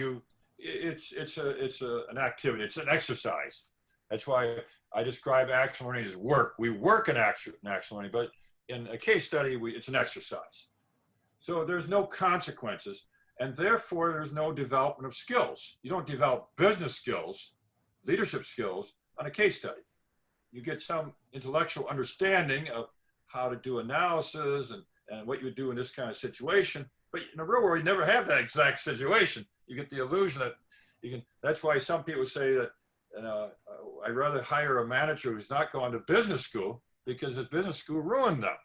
It's an activity, it's an exercise. That's why I describe action learning as work. We work in action learning, but in a case study, it's an exercise. So there's no consequences, and therefore there's no development of skills. You don't develop business skills, leadership skills on a case study. You get some intellectual understanding of how to do analysis and what you would do in this kind of situation. But in the real world, you never have that exact situation. You get the illusion that you can. That's why some people say that I'd rather hire a manager who's not gone to business school, because his business school ruined them.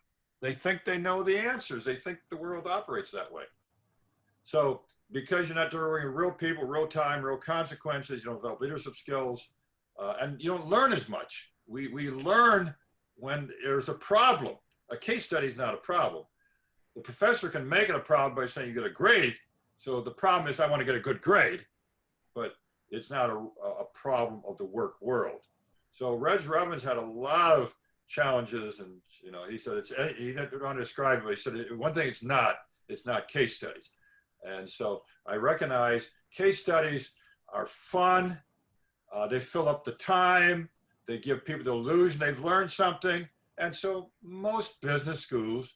They think they know the answers. They think the world operates that way. So because you're not dealing with real people, real time, real consequences, you don't develop leadership skills, and you don't learn as much. We learn when there's a problem. A case study is not a problem. The professor can make it a problem by saying you get a grade. So the problem is I want to get a good grade, but it's not a problem of the work world. So Reg Robbins had a lot of challenges, and he said he didn't want to describe it, but he said one thing it's not case studies. And so I recognize case studies are fun. They fill up the time. They give people the illusion they've learned something. And so most business schools,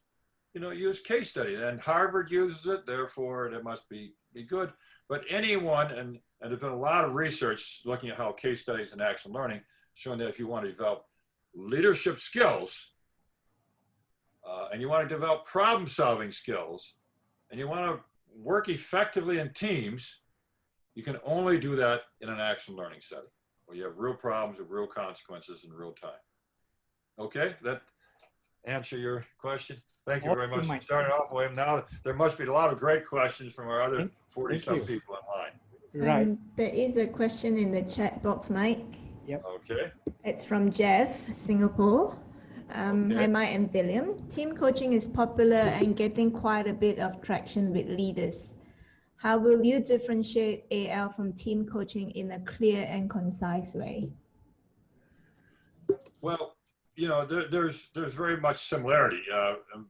use case studies, and Harvard uses it, therefore it must be good. But anyone, and there's been a lot of research looking at how case studies and action learning, showing that if you want to develop leadership skills, and you want to develop problem solving skills, and you want to work effectively in teams, you can only do that in an action learning setting, where you have real problems with real consequences in real time. Okay, that answer your question? Thank you very much. We started off with him. Now there must be a lot of great questions from our other 40-some people online. Right. There is a question in the chat box, Mike. Yep. Okay. It's from Jeff, Singapore. Hi, Mike and William. Team coaching is popular and getting quite a bit of traction with leaders. How will you differentiate AL from team coaching in a clear and concise way? Well, there's very much similarity.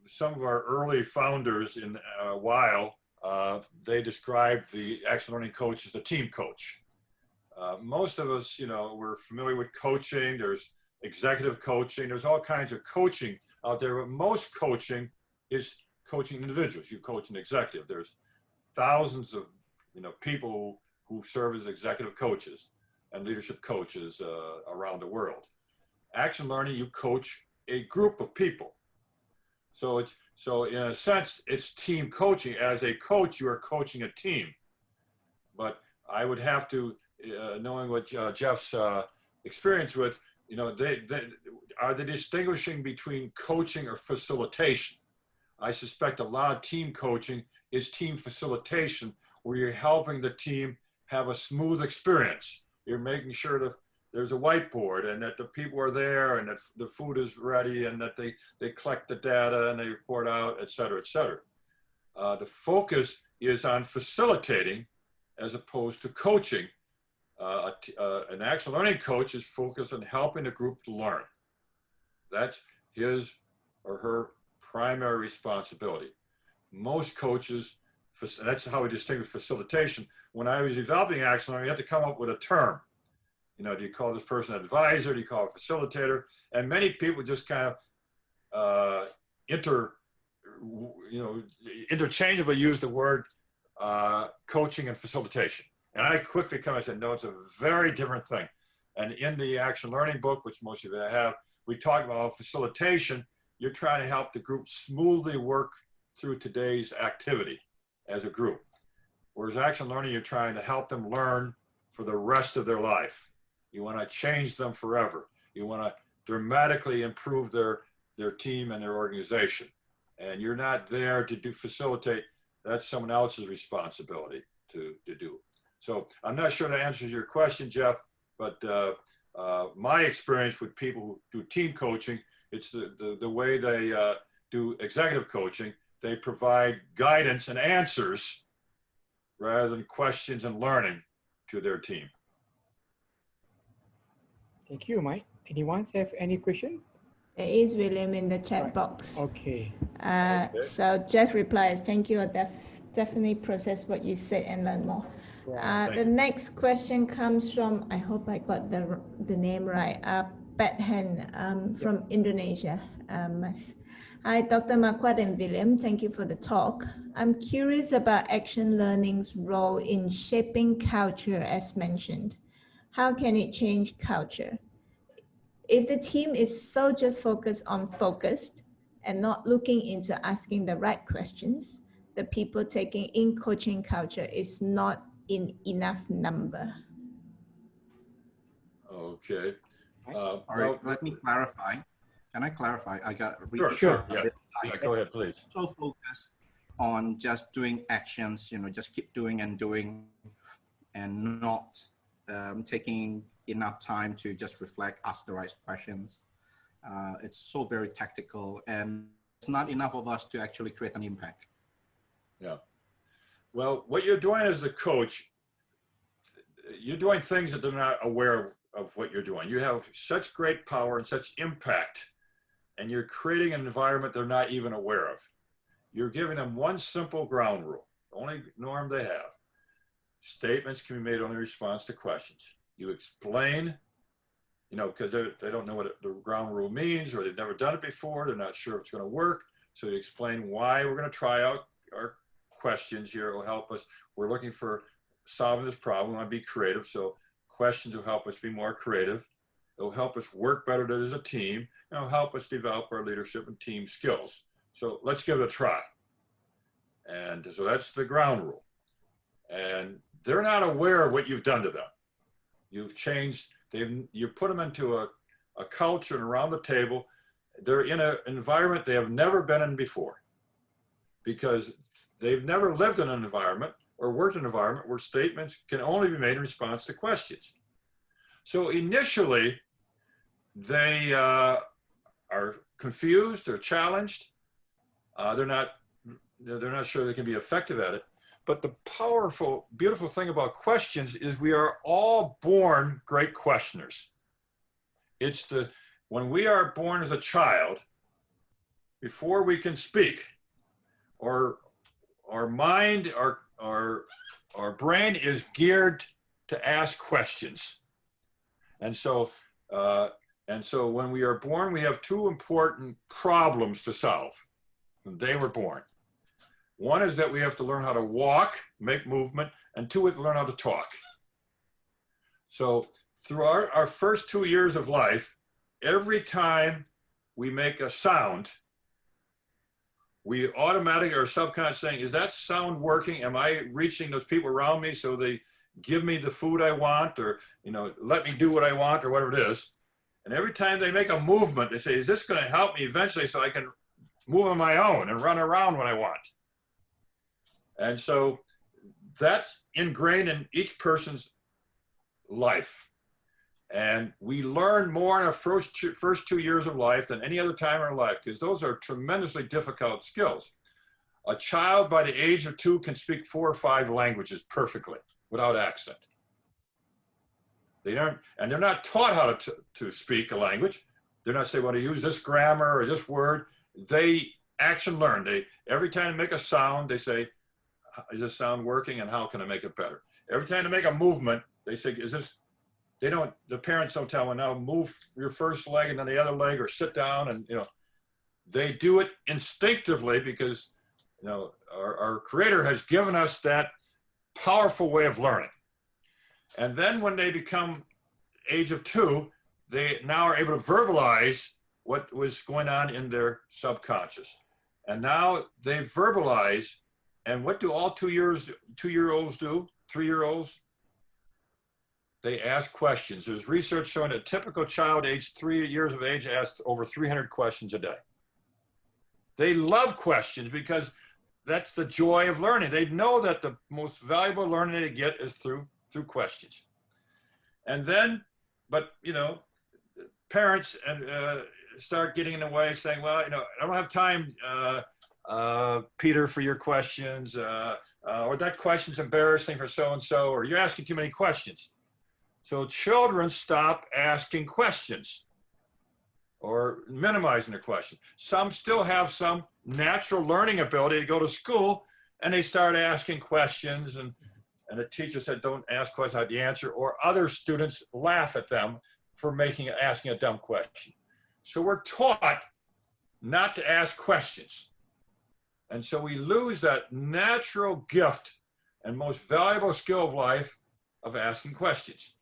Some of our early founders in WIAL, they described the action learning coach as a team coach. Most of us, we're familiar with coaching. There's executive coaching. There's all kinds of coaching out there, but most coaching is coaching individuals. You coach an executive. There's thousands of people who serve as executive coaches and leadership coaches around the world. Action learning, you coach a group of people. So in a sense, it's team coaching. As a coach, you are coaching a team. But I would have to, knowing what Jeff's experience with, are they distinguishing between coaching or facilitation? I suspect a lot of team coaching is team facilitation, where you're helping the team have a smooth experience. You're making sure that there's a whiteboard and that the people are there and that the food is ready and that they collect the data and they report out, et cetera, et cetera. The focus is on facilitating as opposed to coaching. An action learning coach is focused on helping the group to learn. That's his or her primary responsibility. Most coaches, that's how we distinguish facilitation. When I was developing action learning, you have to come up with a term. Do you call this person an advisor? Do you call it a facilitator? And many people just kind of interchangeably use the word coaching and facilitation. And I quickly come and said, no, it's a very different thing. And in the action learning book, which most of you have, we talk about facilitation. You're trying to help the group smoothly work through today's activity as a group. Whereas action learning, you're trying to help them learn for the rest of their life. You want to change them forever. You want to dramatically improve their team and their organization. And you're not there to facilitate. That's someone else's responsibility to do. So I'm not sure that answers your question, Jeff, but my experience with people who do team coaching, it's the way they do executive coaching. They provide guidance and answers rather than questions and learning to their team. Thank you, Mike. Anyone have any question? There is William in the chat Right. box. Okay. So Jeff replies, thank you. I'll definitely process what you said and learn more. Right. The next question comes from, I hope I got the name right, Pathan from Indonesia. Hi, Dr. Marquardt and William. Thank you for the talk. I'm curious about action learning's role in shaping culture as mentioned. How can it change culture? If the team is so just focused and not looking into asking the right questions, the people taking in coaching culture is not in enough number. Okay. All right, let me clarify. Can I clarify? I got Sure. Yeah. Go ahead, please. So focused on just doing actions, just keep doing and doing, and not taking enough time to just reflect, ask the right questions. It's so very tactical, and it's not enough of us to actually create an impact. Yeah. Well, what you're doing as a coach, you're doing things that they're not aware of what you're doing. You have such great power and such impact, and you're creating an environment they're not even aware of. You're giving them one simple ground rule, the only norm they have. Statements can be made only in response to questions. You explain, because they don't know what the ground rule means, or they've never done it before. They're not sure if it's going to work. So you explain why we're going to try out our questions here. It will help us. We're looking for solving this problem. We want to be creative. So questions will help us be more creative. It'll help us work better as a team. And it'll help us develop our leadership and team skills. So let's give it a try. And so that's the ground rule. And they're not aware of what you've done to them. You've changed, you put them into a culture and around the table. They're in an environment they have never been in before, because they've never lived in an environment or worked in an environment where statements can only be made in response to questions. So initially, they are confused, they're challenged, they're not sure they can be effective at it. But the powerful, beautiful thing about questions is we are all born great questioners. When we are born as a child, before we can speak, our mind, our brain is geared to ask questions. And so when we are born, we have two important problems to solve when they were born. One is that we have to learn how to walk, make movement, and two, we have to learn how to talk. So through our first 2 years of life, every time we make a sound, we automatically are subconscious saying, is that sound working? Am I reaching those people around me so they give me the food I want, or let me do what I want, or whatever it is? And every time they make a movement, they say, is this going to help me eventually so I can move on my own and run around when I want? And so that's ingrained in each person's life. And we learn more in our first 2 years of life than any other time in our life, because those are tremendously difficult skills. A child by the age of 2 can speak 4 or 5 languages perfectly without accent. They're not taught how to speak a language. They're not saying, well, to use this grammar or this word. They action learn. Every time they make a sound, they say, is this sound working, and how can I make it better? Every time they make a movement, they say, the parents don't tell them, now move your first leg and then the other leg, or sit down, and they do it instinctively, because our Creator has given us that powerful way of learning. And then when they become age of 2, they now are able to verbalize what was going on in their subconscious. And now they verbalize. And what do all 2-year-olds do? 3-year-olds? they ask questions. There's research showing a typical child aged 3 years of age asks over 300 questions a day. They love questions because that's the joy of learning. They know that the most valuable learning they get is through questions. And then, but you know, parents start getting in the way, saying, well, you know, I don't have time, Peter, for your questions, or that question's embarrassing for so-and-so, or you're asking too many questions. So children stop asking questions or minimizing their questions. Some still have some natural learning ability to go to school, and they start asking questions, and the teacher said, don't ask questions, I have the answer, or other students laugh at them for asking a dumb question. So we're taught not to ask questions. And so we lose that natural gift and most valuable skill of life of asking questions.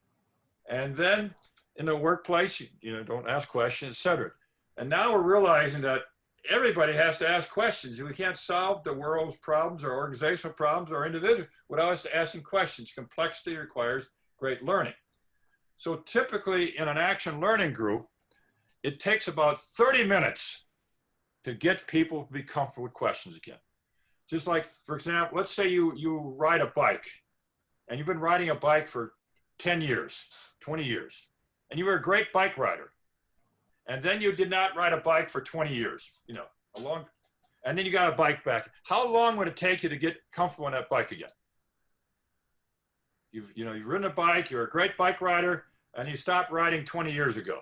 And then in the workplace, you know, don't ask questions, etc. And now we're realizing that everybody has to ask questions. We can't solve the world's problems or organizational problems or individual without us asking questions. Complexity requires great learning. So typically in an action learning group, it takes about 30 minutes to get people to be comfortable with questions again. Just like, for example, let's say you ride a bike, and you've been riding a bike for 10 years, 20 years, and you were a great bike rider. And then you did not ride a bike for 20 years, you know, and then you got a bike back. How long would it take you to get comfortable on that bike again? You've ridden a bike, you're a great bike rider, and you stopped riding 20 years ago.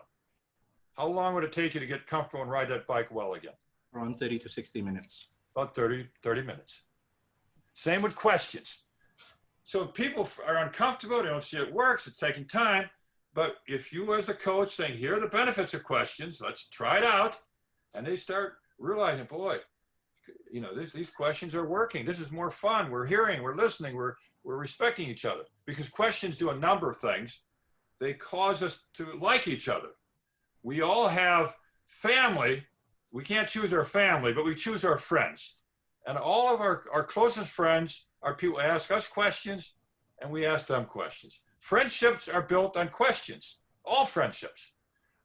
How long would it take you to get comfortable and ride that bike well again? Around 30 to 60 minutes. About 30 minutes. Same with questions. So if people are uncomfortable, they don't see it works, it's taking time. But if you as the coach saying, here are the benefits of questions, let's try it out. And they start realizing, boy, you know, these questions are working. This is more fun. We're hearing, we're listening, we're respecting each other. Because questions do a number of things. They cause us to like each other. We all have family. We can't choose our family, but we choose our friends. And all of our closest friends are people who ask us questions, and we ask them questions. Friendships are built on questions, all friendships.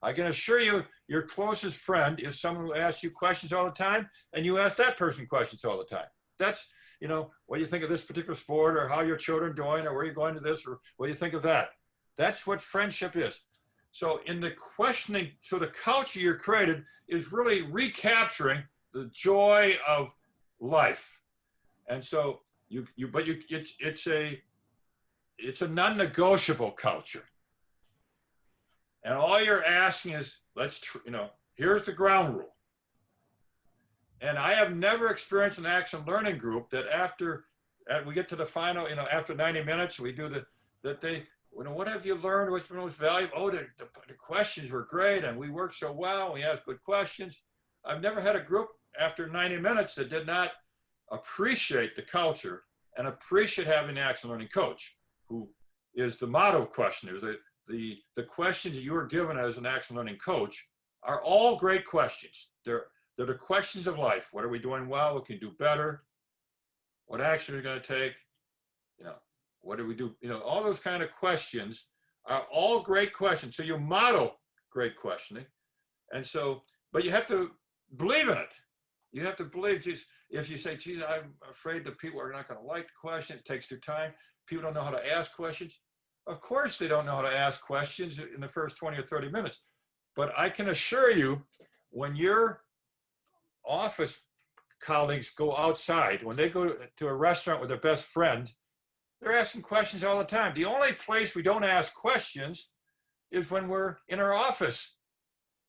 I can assure you, your closest friend is someone who asks you questions all the time, and you ask that person questions all the time. That's, you know, what do you think of this particular sport, or how your children are doing, or where you're going to this, or what do you think of that? That's what friendship is. So in the questioning, so the culture you're created is really recapturing the joy of life. And so it's a non-negotiable culture. And all you're asking is, here's the ground rule. And I have never experienced an action learning group that after we get to the final, after 90 minutes, we do what have you learned? What's the most valuable? Oh, the questions were great, and we worked so well. We asked good questions. I've never had a group after 90 minutes that did not appreciate the culture and appreciate having an action learning coach, who is the model questioner. The questions you are given as an action learning coach are all great questions. They're the questions of life. What are we doing well? What can we do better? What action are we going to take? What do we do? All those kind of questions are all great questions. So you model great questioning. And so, but you have to believe in it. You have to believe, geez, if you say, geez, I'm afraid that people are not going to like the question, it takes too time. People don't know how to ask questions. Of course they don't know how to ask questions in the first 20 or 30 minutes. But I can assure you, when your office colleagues go outside, when they go to a restaurant with their best friend, they're asking questions all the time. The only place we don't ask questions is when we're in our office.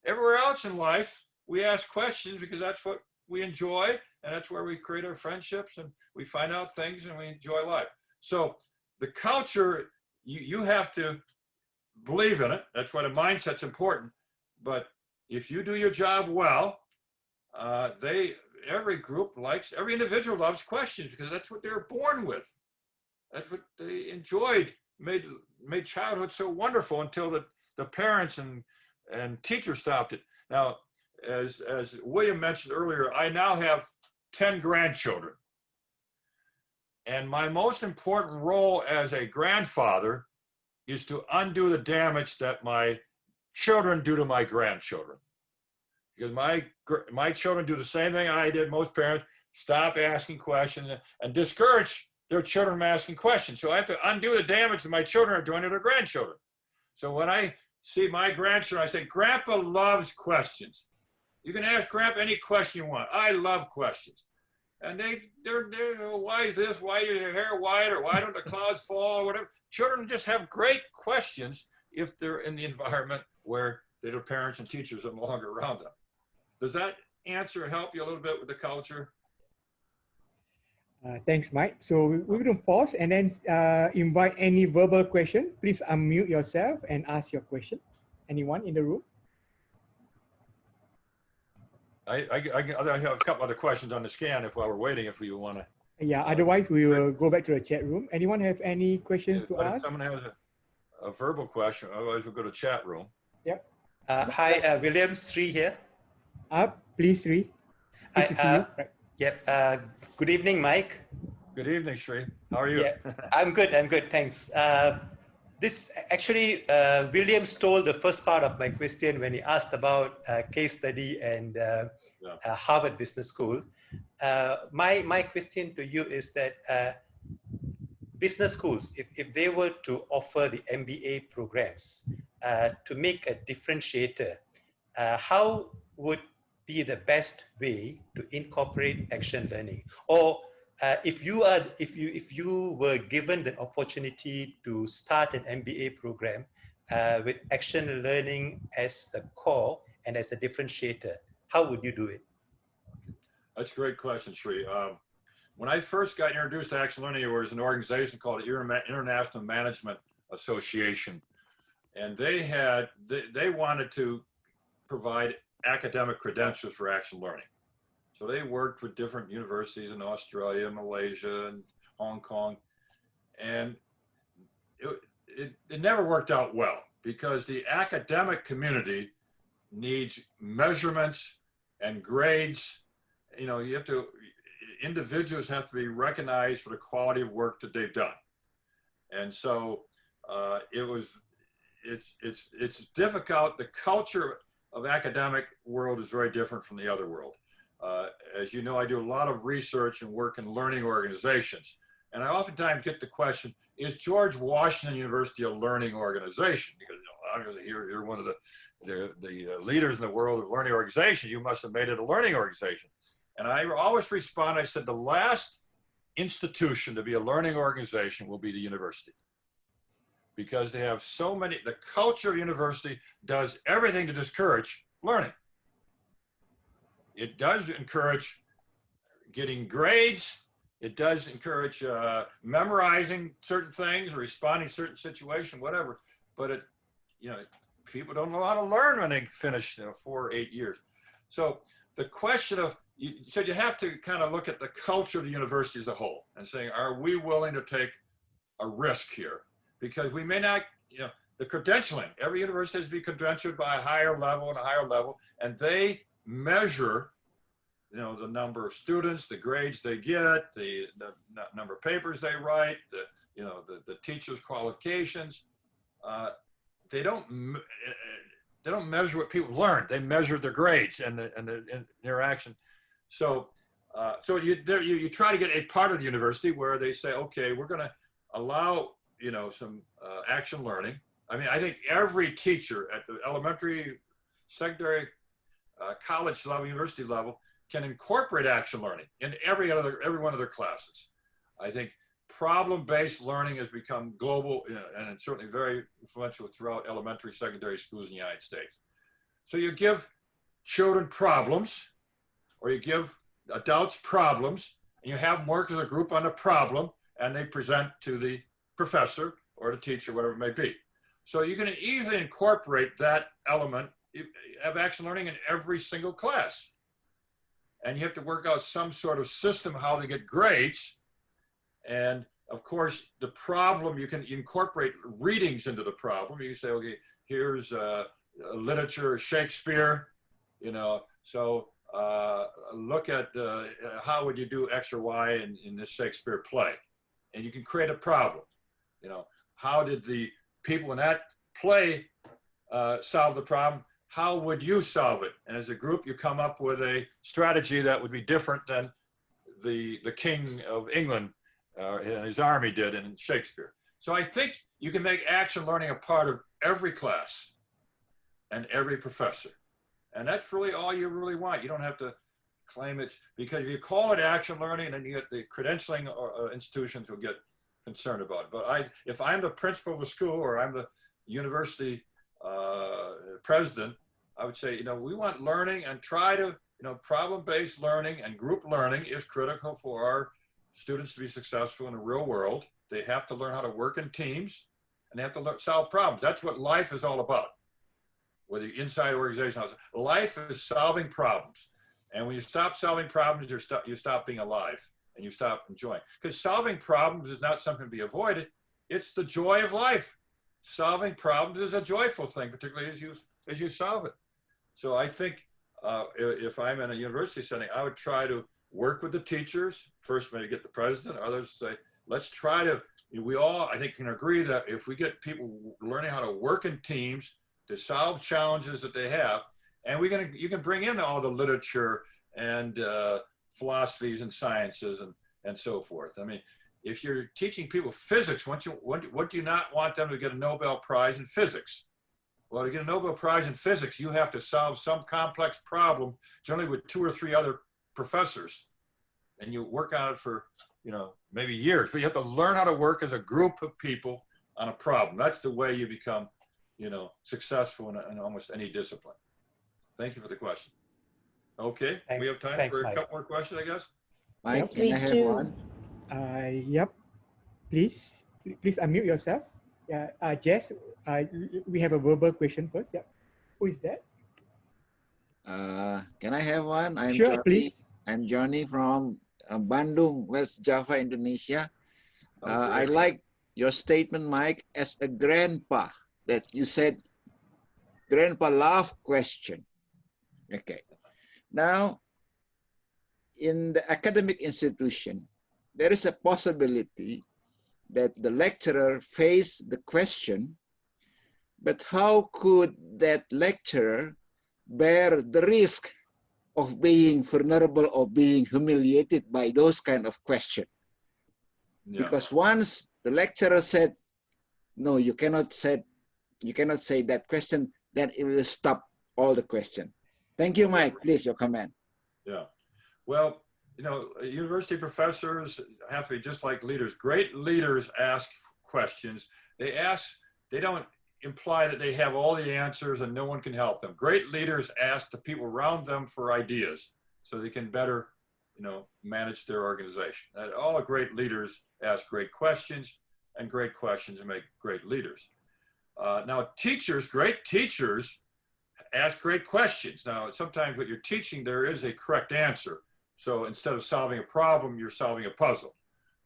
Everywhere else in life, we ask questions because that's what we enjoy, and that's where we create our friendships, and we find out things, and we enjoy life. So the culture, you have to believe in it. That's why the mindset's important. But if you do your job well, every group likes, every individual loves questions because that's what they're born with. That's what they enjoyed, made childhood so wonderful until the parents and teachers stopped it. Now, as William mentioned earlier, I now have 10 grandchildren. And my most important role as a grandfather is to undo the damage that my children do to my grandchildren. Because my children do the same thing I did. Most parents stop asking questions and discourage their children from asking questions. So I have to undo the damage that my children are doing to their grandchildren. So when I see my grandchildren, I say, Grandpa loves questions. You can ask Grandpa any question you want. I love questions. And they're why is this? Why is your hair white? Or why don't the clouds fall? Or whatever. Children just have great questions if they're in the environment where their parents and teachers are no longer around them. Does that answer help you a little bit with the culture? Thanks, Mike. So we're going to pause and then invite any verbal question. Please unmute yourself and ask your question. Anyone in the room? I have a couple other questions on the scan while we're waiting if you want to. Yeah, otherwise we will go back to the chat room. Anyone have any questions to ask? If someone has a verbal question, otherwise we'll go to chat room. Yep. Hi, William, Sri here. Please, Sri. Good to see you. Right. Yep. Good evening, Mike. Good evening, Sri. How are you? Yeah, I'm good, thanks. William stole the first part of my question when he asked about case study and Harvard Business School. My question to you is that business schools, if they were to offer the MBA programs to make a differentiator, how would be the best way to incorporate action learning? Or if you were given the opportunity to start an MBA program with action learning as the core and as a differentiator, how would you do it? That's a great question, Sri. When I first got introduced to action learning, there was an organization called the International Management Association, and they wanted to provide academic credentials for action learning. So they worked with different universities in Australia, Malaysia, and Hong Kong. And it never worked out well because the academic community needs measurements and grades. You know, individuals have to be recognized for the quality of work that they've done. And so it's difficult. The culture of academic world is very different from the other world. As you know, I do a lot of research and work in learning organizations. And I oftentimes get the question, is George Washington University a learning organization? Because obviously you're one of the leaders in the world of learning organization. You must have made it a learning organization. And I always respond, I said, the last institution to be a learning organization will be the university. Because they have so many, the culture of university does everything to discourage learning. It does encourage getting grades. It does encourage memorizing certain things, or responding to certain situations, whatever. But people don't know how to learn when they finish 4 or 8 years. So the question of, you have to kind of look at the culture of the university as a whole and saying, are we willing to take a risk here? Because we may not, the credentialing, every university has to be credentialed by a higher level and a higher level, and they measure, the number of students, the grades they get, the number of papers they write, the teachers' qualifications. They don't measure what people learn. They measure their grades and the interaction. So you try to get a part of the university where they say, okay, we're going to allow some action learning. I mean, I think every teacher at the elementary, secondary, college level, university level can incorporate action learning in every one of their classes. I think problem-based learning has become global, and it's certainly very influential throughout elementary, secondary schools in the United States. So you give children problems, or you give adults problems, and you have them work as a group on a problem, and they present to the professor or the teacher, whatever it may be. So you can easily incorporate that element of action learning in every single class. And you have to work out some sort of system how to get grades. And of course, the problem, you can incorporate readings into the problem. You say, okay, here's literature, Shakespeare, so look at how would you do X or Y in this Shakespeare play? And you can create a problem. How did the people in that play solve the problem, how would you solve it? And as a group, you come up with a strategy that would be different than the King of England and his army did in Shakespeare. So I think you can make action learning a part of every class and every professor. And that's really all you really want. You don't have to claim it, because if you call it action learning, then you get the credentialing institutions will get concerned about it. But if I'm the principal of a school or I'm the university president, I would say, we want learning and try to, problem-based learning and group learning is critical for our students to be successful in the real world. They have to learn how to work in teams and they have to solve problems. That's what life is all about. Whether you're inside organization, life is solving problems. And when you stop solving problems, you stop being alive and you stop enjoying. Because solving problems is not something to be avoided. It's the joy of life. Solving problems is a joyful thing, particularly as you solve it. So I think if I'm in a university setting, I would try to work with the teachers. First, maybe get the president. Others say, let's try to, we all, I think, can agree that if we get people learning how to work in teams to solve challenges that they have, and you can bring in all the literature and philosophies and sciences and so forth. I mean, if you're teaching people physics, what do you not want them to get a Nobel Prize in physics? Well, to get a Nobel Prize in physics, you have to solve some complex problem, generally with 2 or 3 other professors, and you work on it for, maybe years. But you have to learn how to work as a group of people on a problem. That's the way you become, successful in almost any discipline. Thank you for the question. Okay, we have time for a couple more questions, I guess. Mike, can I have one? Yep. Please unmute yourself. Yeah, Jess, we have a verbal question first. Yeah. Who is that? Can I have one? I'm Sure, Johnny. please. I'm Johnny from Bandung, West Java, Indonesia. Okay. I like your statement, Mike, as a grandpa, that you said, grandpa love question. Okay. Now, in the academic institution, there is a possibility that the lecturer face the question, but how could that lecturer bear the risk of being vulnerable or being humiliated by those kind of questions? Yeah. Because once the lecturer said, no, you cannot say that question, then it will stop all the question. Thank you, Mike. Please, your comment. Yeah. Well, university professors have to be just like leaders. Great leaders ask questions. They don't imply that they have all the answers and no one can help them. Great leaders ask the people around them for ideas so they can better, manage their organization. And all great leaders ask great questions, and great questions make great leaders. Now, great teachers ask great questions. Now, sometimes what you're teaching, there is a correct answer. So instead of solving a problem, you're solving a puzzle.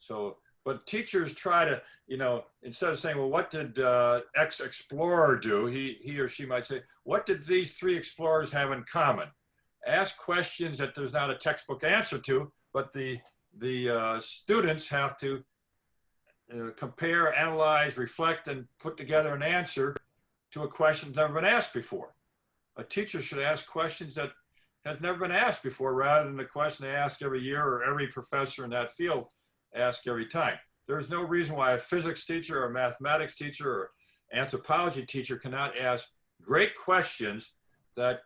So, but teachers try to, instead of saying, well, what did X explorer do? He or she might say, what did these 3 explorers have in common? Ask questions that there's not a textbook answer to, but the students have to compare, analyze, reflect, and put together an answer to a question that's never been asked before. A teacher should ask questions that has never been asked before, rather than the question they ask every year or every professor in that field asks every time. There's no reason why a physics teacher or a mathematics teacher or anthropology teacher cannot ask great questions that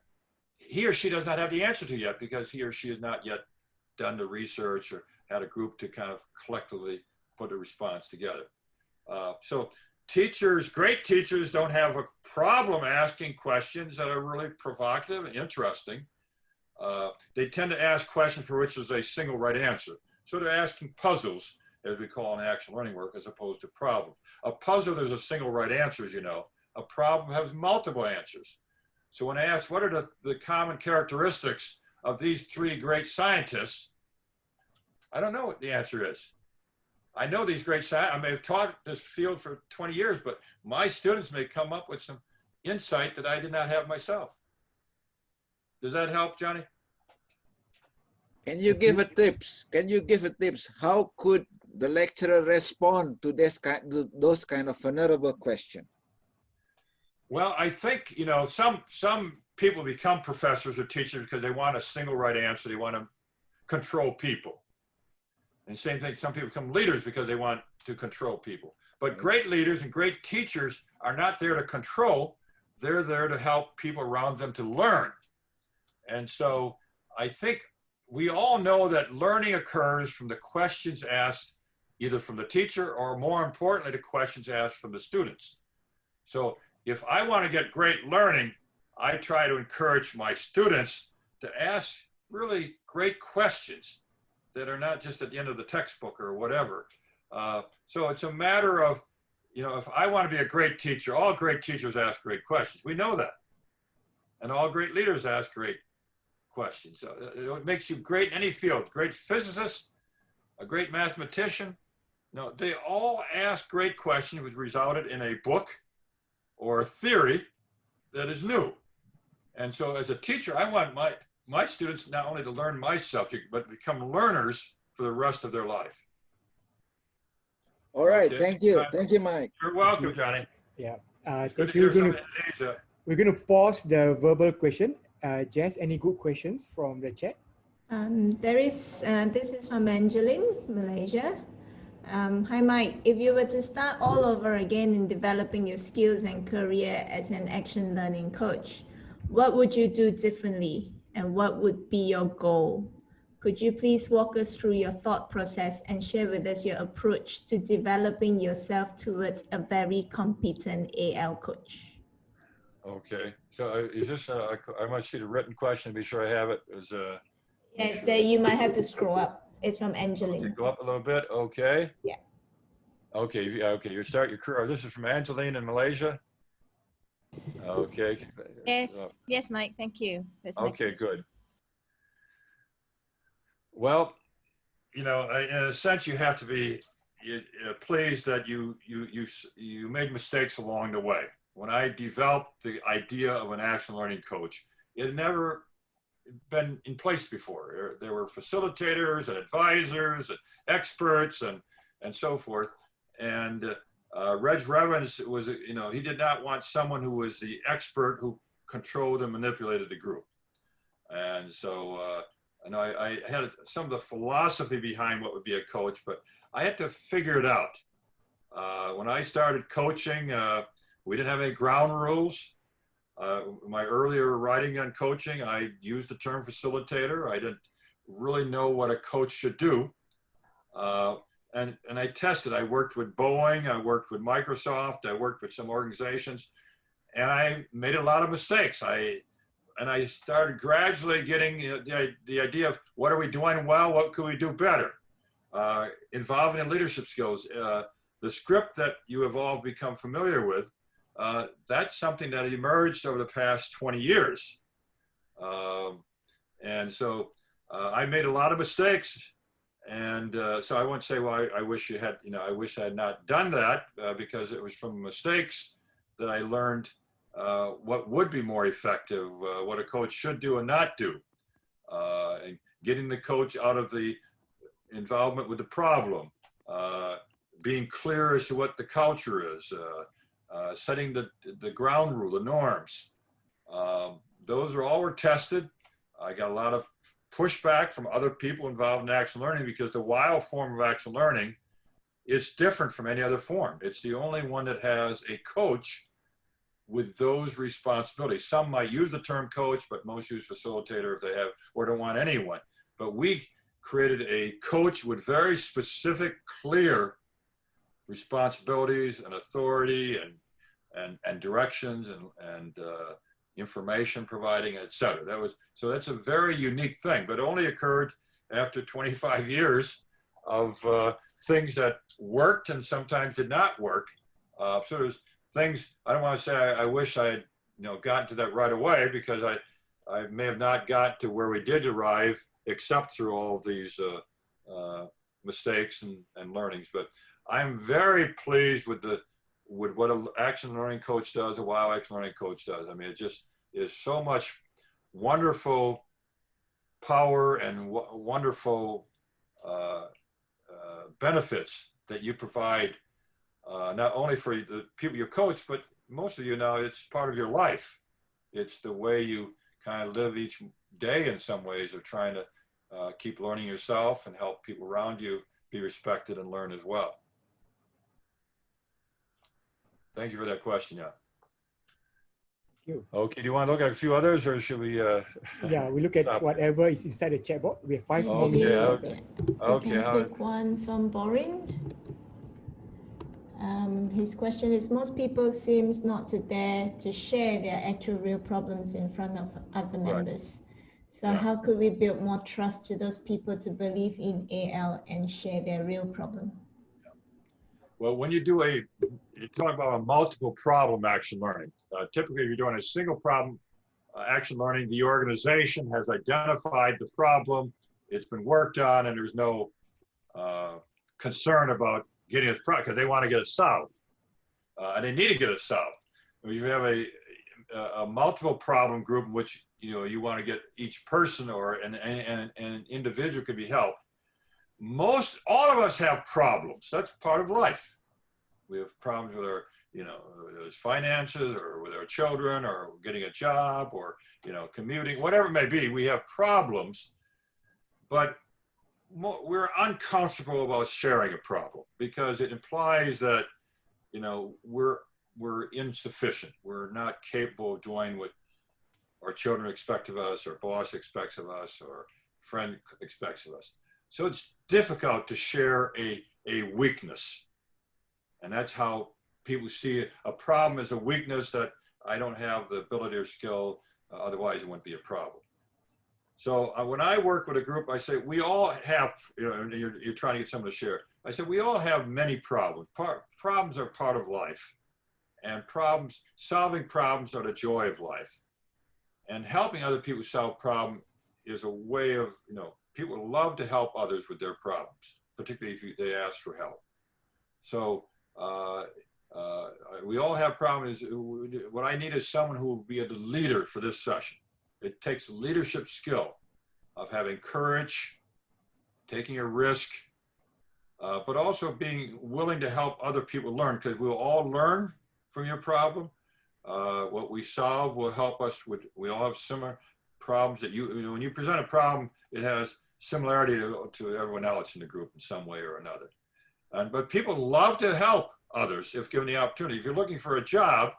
he or she does not have the answer to yet, because he or she has not yet done the research or had a group to kind of collectively put a response together. So great teachers don't have a problem asking questions that are really provocative and interesting. They tend to ask questions for which there's a single right answer. So they're asking puzzles, as we call in action learning work, as opposed to problems. A puzzle, there's a single right answer, as you know. A problem has multiple answers. So when I ask, what are the common characteristics of these 3 great scientists, I don't know what the answer is. I know these great scientists, I may have taught this field for 20 years, but my students may come up with some insight that I did not have myself. Does that help, Johnny? Can you give a tips? How could the lecturer respond to those kind of vulnerable question? Well, I think, you know, some people become professors or teachers because they want a single right answer. They want to control people. And same thing, some people become leaders because they want to control people. But great leaders and great teachers are not there to control. They're there to help people around them to learn. And so I think we all know that learning occurs from the questions asked either from the teacher or, more importantly, the questions asked from the students. So if I want to get great learning, I try to encourage my students to ask really great questions that are not just at the end of the textbook or whatever. So it's a matter of, you know, if I want to be a great teacher, all great teachers ask great questions. We know that. And all great leaders ask great questions. So it makes you great in any field. Great physicist, a great mathematician. No, they all ask great questions which resulted in a book or a theory that is new. And so as a teacher, I want my students not only to learn my subject, but become learners for the rest of their life. All right, Okay. thank you. Thank you, Mike. You're welcome, Johnny. Yeah. Good Thank to you. hear some We're going to pause the verbal question. Jess, any good questions from the chat? This is from Angeline, Malaysia. Hi, Mike. If you were to start all over again in developing your skills and career as an action learning coach, what would you do differently and what would be your goal? Could you please walk us through your thought process and share with us your approach to developing yourself towards a very competent AL coach? Okay, so is this, I must see the written question to be sure I have it. Yes, you might have to scroll up. It's from Angeline. Okay, go up a little bit, okay. Yeah. Okay, okay, you start your career. This is from Angeline in Malaysia. Okay. Yes, yes, Mike, thank you. Okay, good. Well, you know, in a sense, you have to be pleased that you made mistakes along the way. When I developed the idea of an action learning coach, it had never been in place before. There were facilitators and advisors and experts and so forth. And Reg Revens was, you know, he did not want someone who was the expert who controlled and manipulated the group. And so, and I had some of the philosophy behind what would be a coach, but I had to figure it out. When I started coaching, we didn't have any ground rules. My earlier writing on coaching, I used the term facilitator. I didn't really know what a coach should do. And I tested. I worked with Boeing, I worked with Microsoft, I worked with some organizations, and I made a lot of mistakes. And I started gradually getting the idea of what are we doing well, what could we do better? Involving in leadership skills. The script that you have all become familiar with, that's something that emerged over the past 20 years. And so I made a lot of mistakes. And so I won't say, well, I wish you had, you know, I wish I had not done that because it was from mistakes that I learned what would be more effective, what a coach should do and not do. And getting the coach out of the involvement with the problem, being clear as to what the culture is, setting the ground rule, the norms. Those all were tested. I got a lot of pushback from other people involved in action learning because the WIAL form of action learning is different from any other form. It's the only one that has a coach with those responsibilities. Some might use the term coach, but most use facilitator if they have, or don't want anyone. But we created a coach with very specific, clear responsibilities and authority and directions and information providing, et cetera. So that's a very unique thing, but it only occurred after 25 years of things that worked and sometimes did not work. So there's things, I don't want to say I wish I had, you know, gotten to that right away because I may have not got to where we did arrive except through all of these mistakes and learnings. But I'm very pleased with what an action learning coach does, a WIAL action learning coach does. I mean, it just is so much wonderful power and wonderful benefits that you provide, not only for the people you coach, but most of you know, it's part of your life. It's the way you kind of live each day in some ways of trying to keep learning yourself and help people around you be respected and learn as well. Thank you for that question, yeah. Thank you. Okay, do you want to look at a few others or should we? Yeah, we look at whatever is inside the chat box. We have 5 more Okay, minutes. okay. We can pick one from Borin. His question is, most people seems not to dare to share their actual real problems in front of other members. So how could we build more trust to those people to believe in AL and share their real problem? Well, when you do you're talking about a multiple problem action learning. Typically, if you're doing a single problem action learning, the organization has identified the problem, it's been worked on, and there's no concern about getting it, because they want to get it solved. And they need to get it solved. If you have a multiple problem group in which you want to get each person or an individual could be helped, all of us have problems. That's part of life. We have problems with our, whether it's finances or with our children or getting a job or, commuting, whatever it may be. We have problems, but we're uncomfortable about sharing a problem because it implies that, we're insufficient. We're not capable of doing what our children expect of us, or boss expects of us, or friend expects of us. So it's difficult to share a weakness. And that's how people see it. A problem as a weakness that I don't have the ability or skill, otherwise it wouldn't be a problem. So when I work with a group, I say, we all have, you're trying to get someone to share. I said, we all have many problems. Problems are part of life. And solving problems are the joy of life. And helping other people solve problems is a way of, people love to help others with their problems, particularly if they ask for help. So we all have problems. What I need is someone who will be the leader for this session. It takes leadership skill of having courage, taking a risk, but also being willing to help other people learn, because we'll all learn from your problem. What we solve will help us we all have similar problems that when you present a problem, it has similarity to everyone else in the group in some way or another. But people love to help others if given the opportunity. If you're looking for a job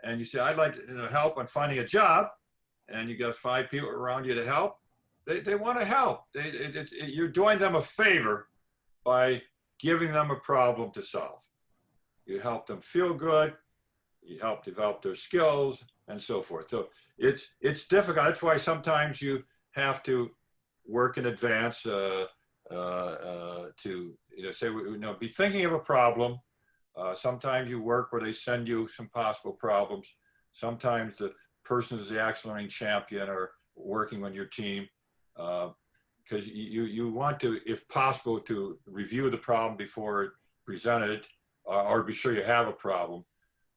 and you say, I'd like to help on finding a job, and you got 5 people around you to help, they want to help. You're doing them a favor by giving them a problem to solve. You help them feel good, you help develop their skills, and so forth. So it's difficult. That's why sometimes you have to work in advance to say, be thinking of a problem. Sometimes you work where they send you some possible problems. Sometimes the person is the action learning champion or working on your team, because you want to, if possible, to review the problem before presented, or be sure you have a problem.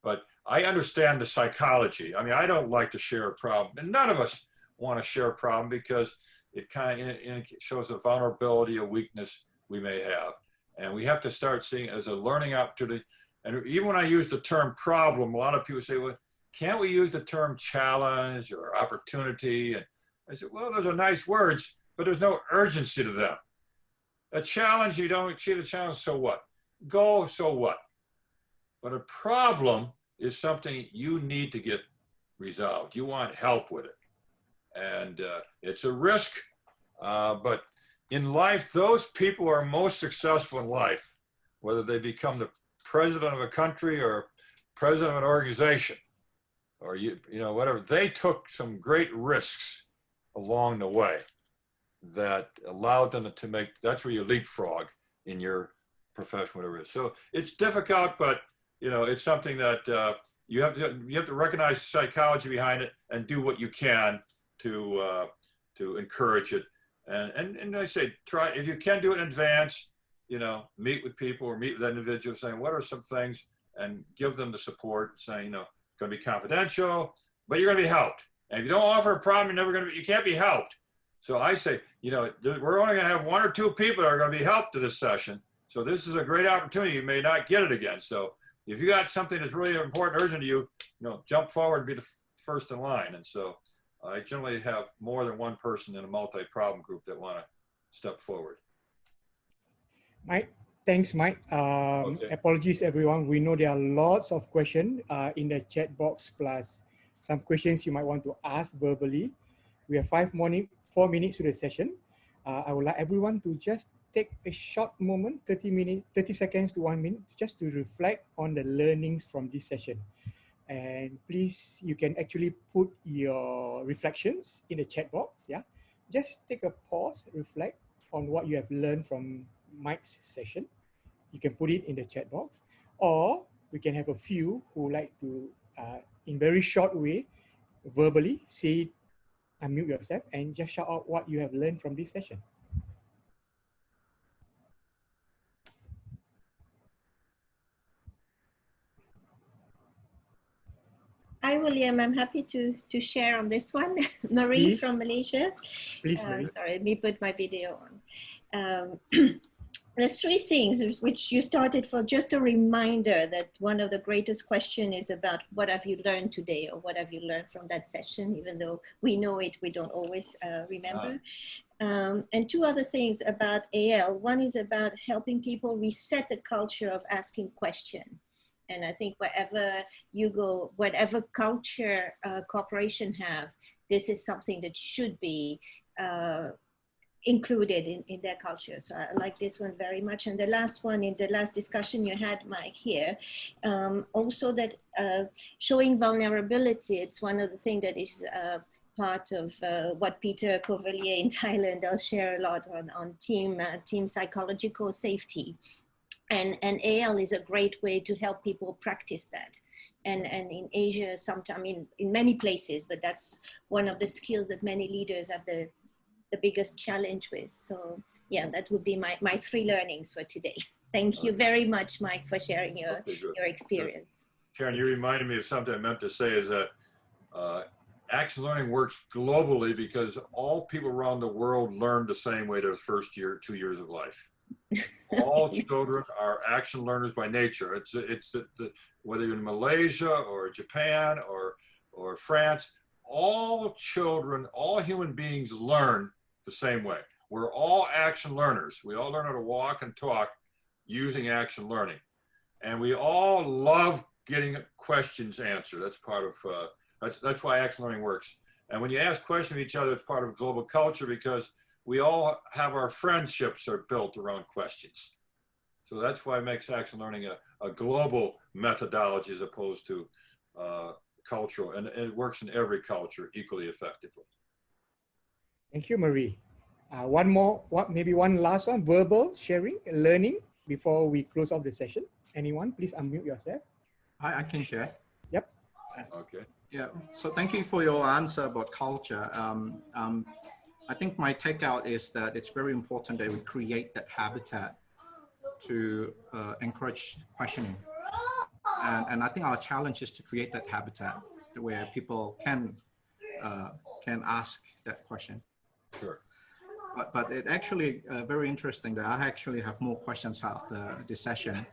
But I understand the psychology. I mean, I don't like to share a problem, and none of us want to share a problem because it kind of shows a vulnerability, a weakness we may have. And we have to start seeing it as a learning opportunity. And even when I use the term problem, a lot of people say, well, can't we use the term challenge or opportunity? And I said, well, those are nice words, but there's no urgency to them. A challenge, you don't achieve a challenge, so what? Goal, so what? But a problem is something you need to get resolved. You want help with it. And it's a risk, but in life, those people who are most successful in life, whether they become the president of a country or president of an organization, or whatever, they took some great risks along the way that allowed them to make, that's where you leapfrog in your profession, whatever it is. So it's difficult, but it's something that you have to recognize the psychology behind it and do what you can to encourage it. And I say, try, if you can do it in advance, meet with people or meet with individuals saying, what are some things, and give them the support, saying, it's going to be confidential, but you're going to be helped. And if you don't offer a problem, you can't be helped. So I say, we're only going to have 1 or 2 people that are going to be helped to this session. So this is a great opportunity. You may not get it again. So, if you got something that's really important, urgent to you, jump forward and be the first in line. And so I generally have more than one person in a multi-problem group that want to step forward. Mike, thanks, Mike. Okay. Apologies, everyone. We know there are lots of questions in the chat box, plus some questions you might want to ask verbally. We have 4 minutes to the session. I would like everyone to just take a short moment, 30 seconds to 1 minute, just to reflect on the learnings from this session. And please, you can actually put your reflections in the chat box. Yeah, just take a pause, reflect on what you have learned from Mike's session. You can put it in the chat box, or we can have a few who like to, in very short way, verbally say, unmute yourself and just shout out what you have learned from this session. Hi, William. I'm happy to share on this one. Marie Please. from Malaysia. Please, Marie. Sorry, let me put my video on. There's 3 things which you started for, just a reminder that one of the greatest questions is about what have you learned today, or what have you learned from that session, even though we know it, we don't always remember. And 2 other things about AL. One is about helping people reset the culture of asking questions. And I think wherever you go, whatever culture corporation have, this is something that should be included in their culture. So I like this one very much. And the last one, in the last discussion you had, Mike, here, also that showing vulnerability, it's one of the things that is part of what Peter Covelier in Thailand does share a lot on team psychological safety. And AL is a great way to help people practice that. And in Asia, sometimes in many places, but that's one of the skills that many leaders have the biggest challenge with. So yeah, that would be my 3 learnings for today. Thank you very much, Mike, for sharing your experience. Karen, you reminded me of something I meant to say, is that action learning works globally because all people around the world learn the same way their first 2 years of life. All children are action learners by nature. It's whether you're in Malaysia or Japan or France, all children, all human beings learn the same way. We're all action learners. We all learn how to walk and talk using action learning. And we all love getting questions answered. That's part of, that's why action learning works. And when you ask questions of each other, it's part of global culture, because we all have our friendships are built around questions. So that's why it makes action learning a global methodology as opposed to cultural, and it works in every culture equally effectively. Thank you, Marie. Maybe one last one, verbal sharing, learning before we close off the session. Anyone, please unmute yourself. I can share. Yep. Okay. Yeah, so thank you for your answer about culture. I think my takeout is that it's very important that we create that habitat to encourage questioning. And I think our challenge is to create that habitat where people can ask that question. Sure. But it actually very interesting that I actually have more questions after this session.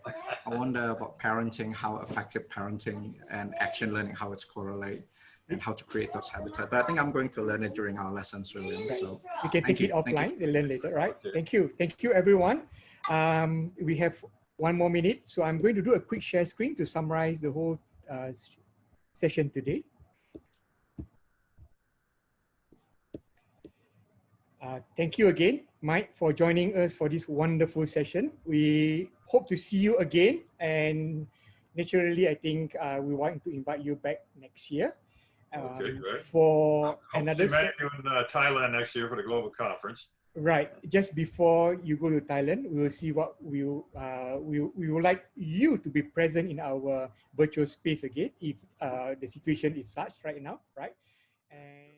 I wonder about parenting, how effective parenting and action learning, how it's correlate, and how to create those habitats. But I think I'm going to learn it during our lessons, William. So we can take it offline and learn later, right? Thank you. Thank you, everyone. We have 1 more minute. So I'm going to do a quick share screen to summarize the whole session today. Thank you again, Mike, for joining us for this wonderful session. We hope to see you again. And naturally, I think we want to invite you back next year. Okay, great. For another many of you in Thailand next year for the global conference. Right. Just before you go to Thailand, we will see what we would like you to be present in our virtual space again, if the situation is such right now, right? And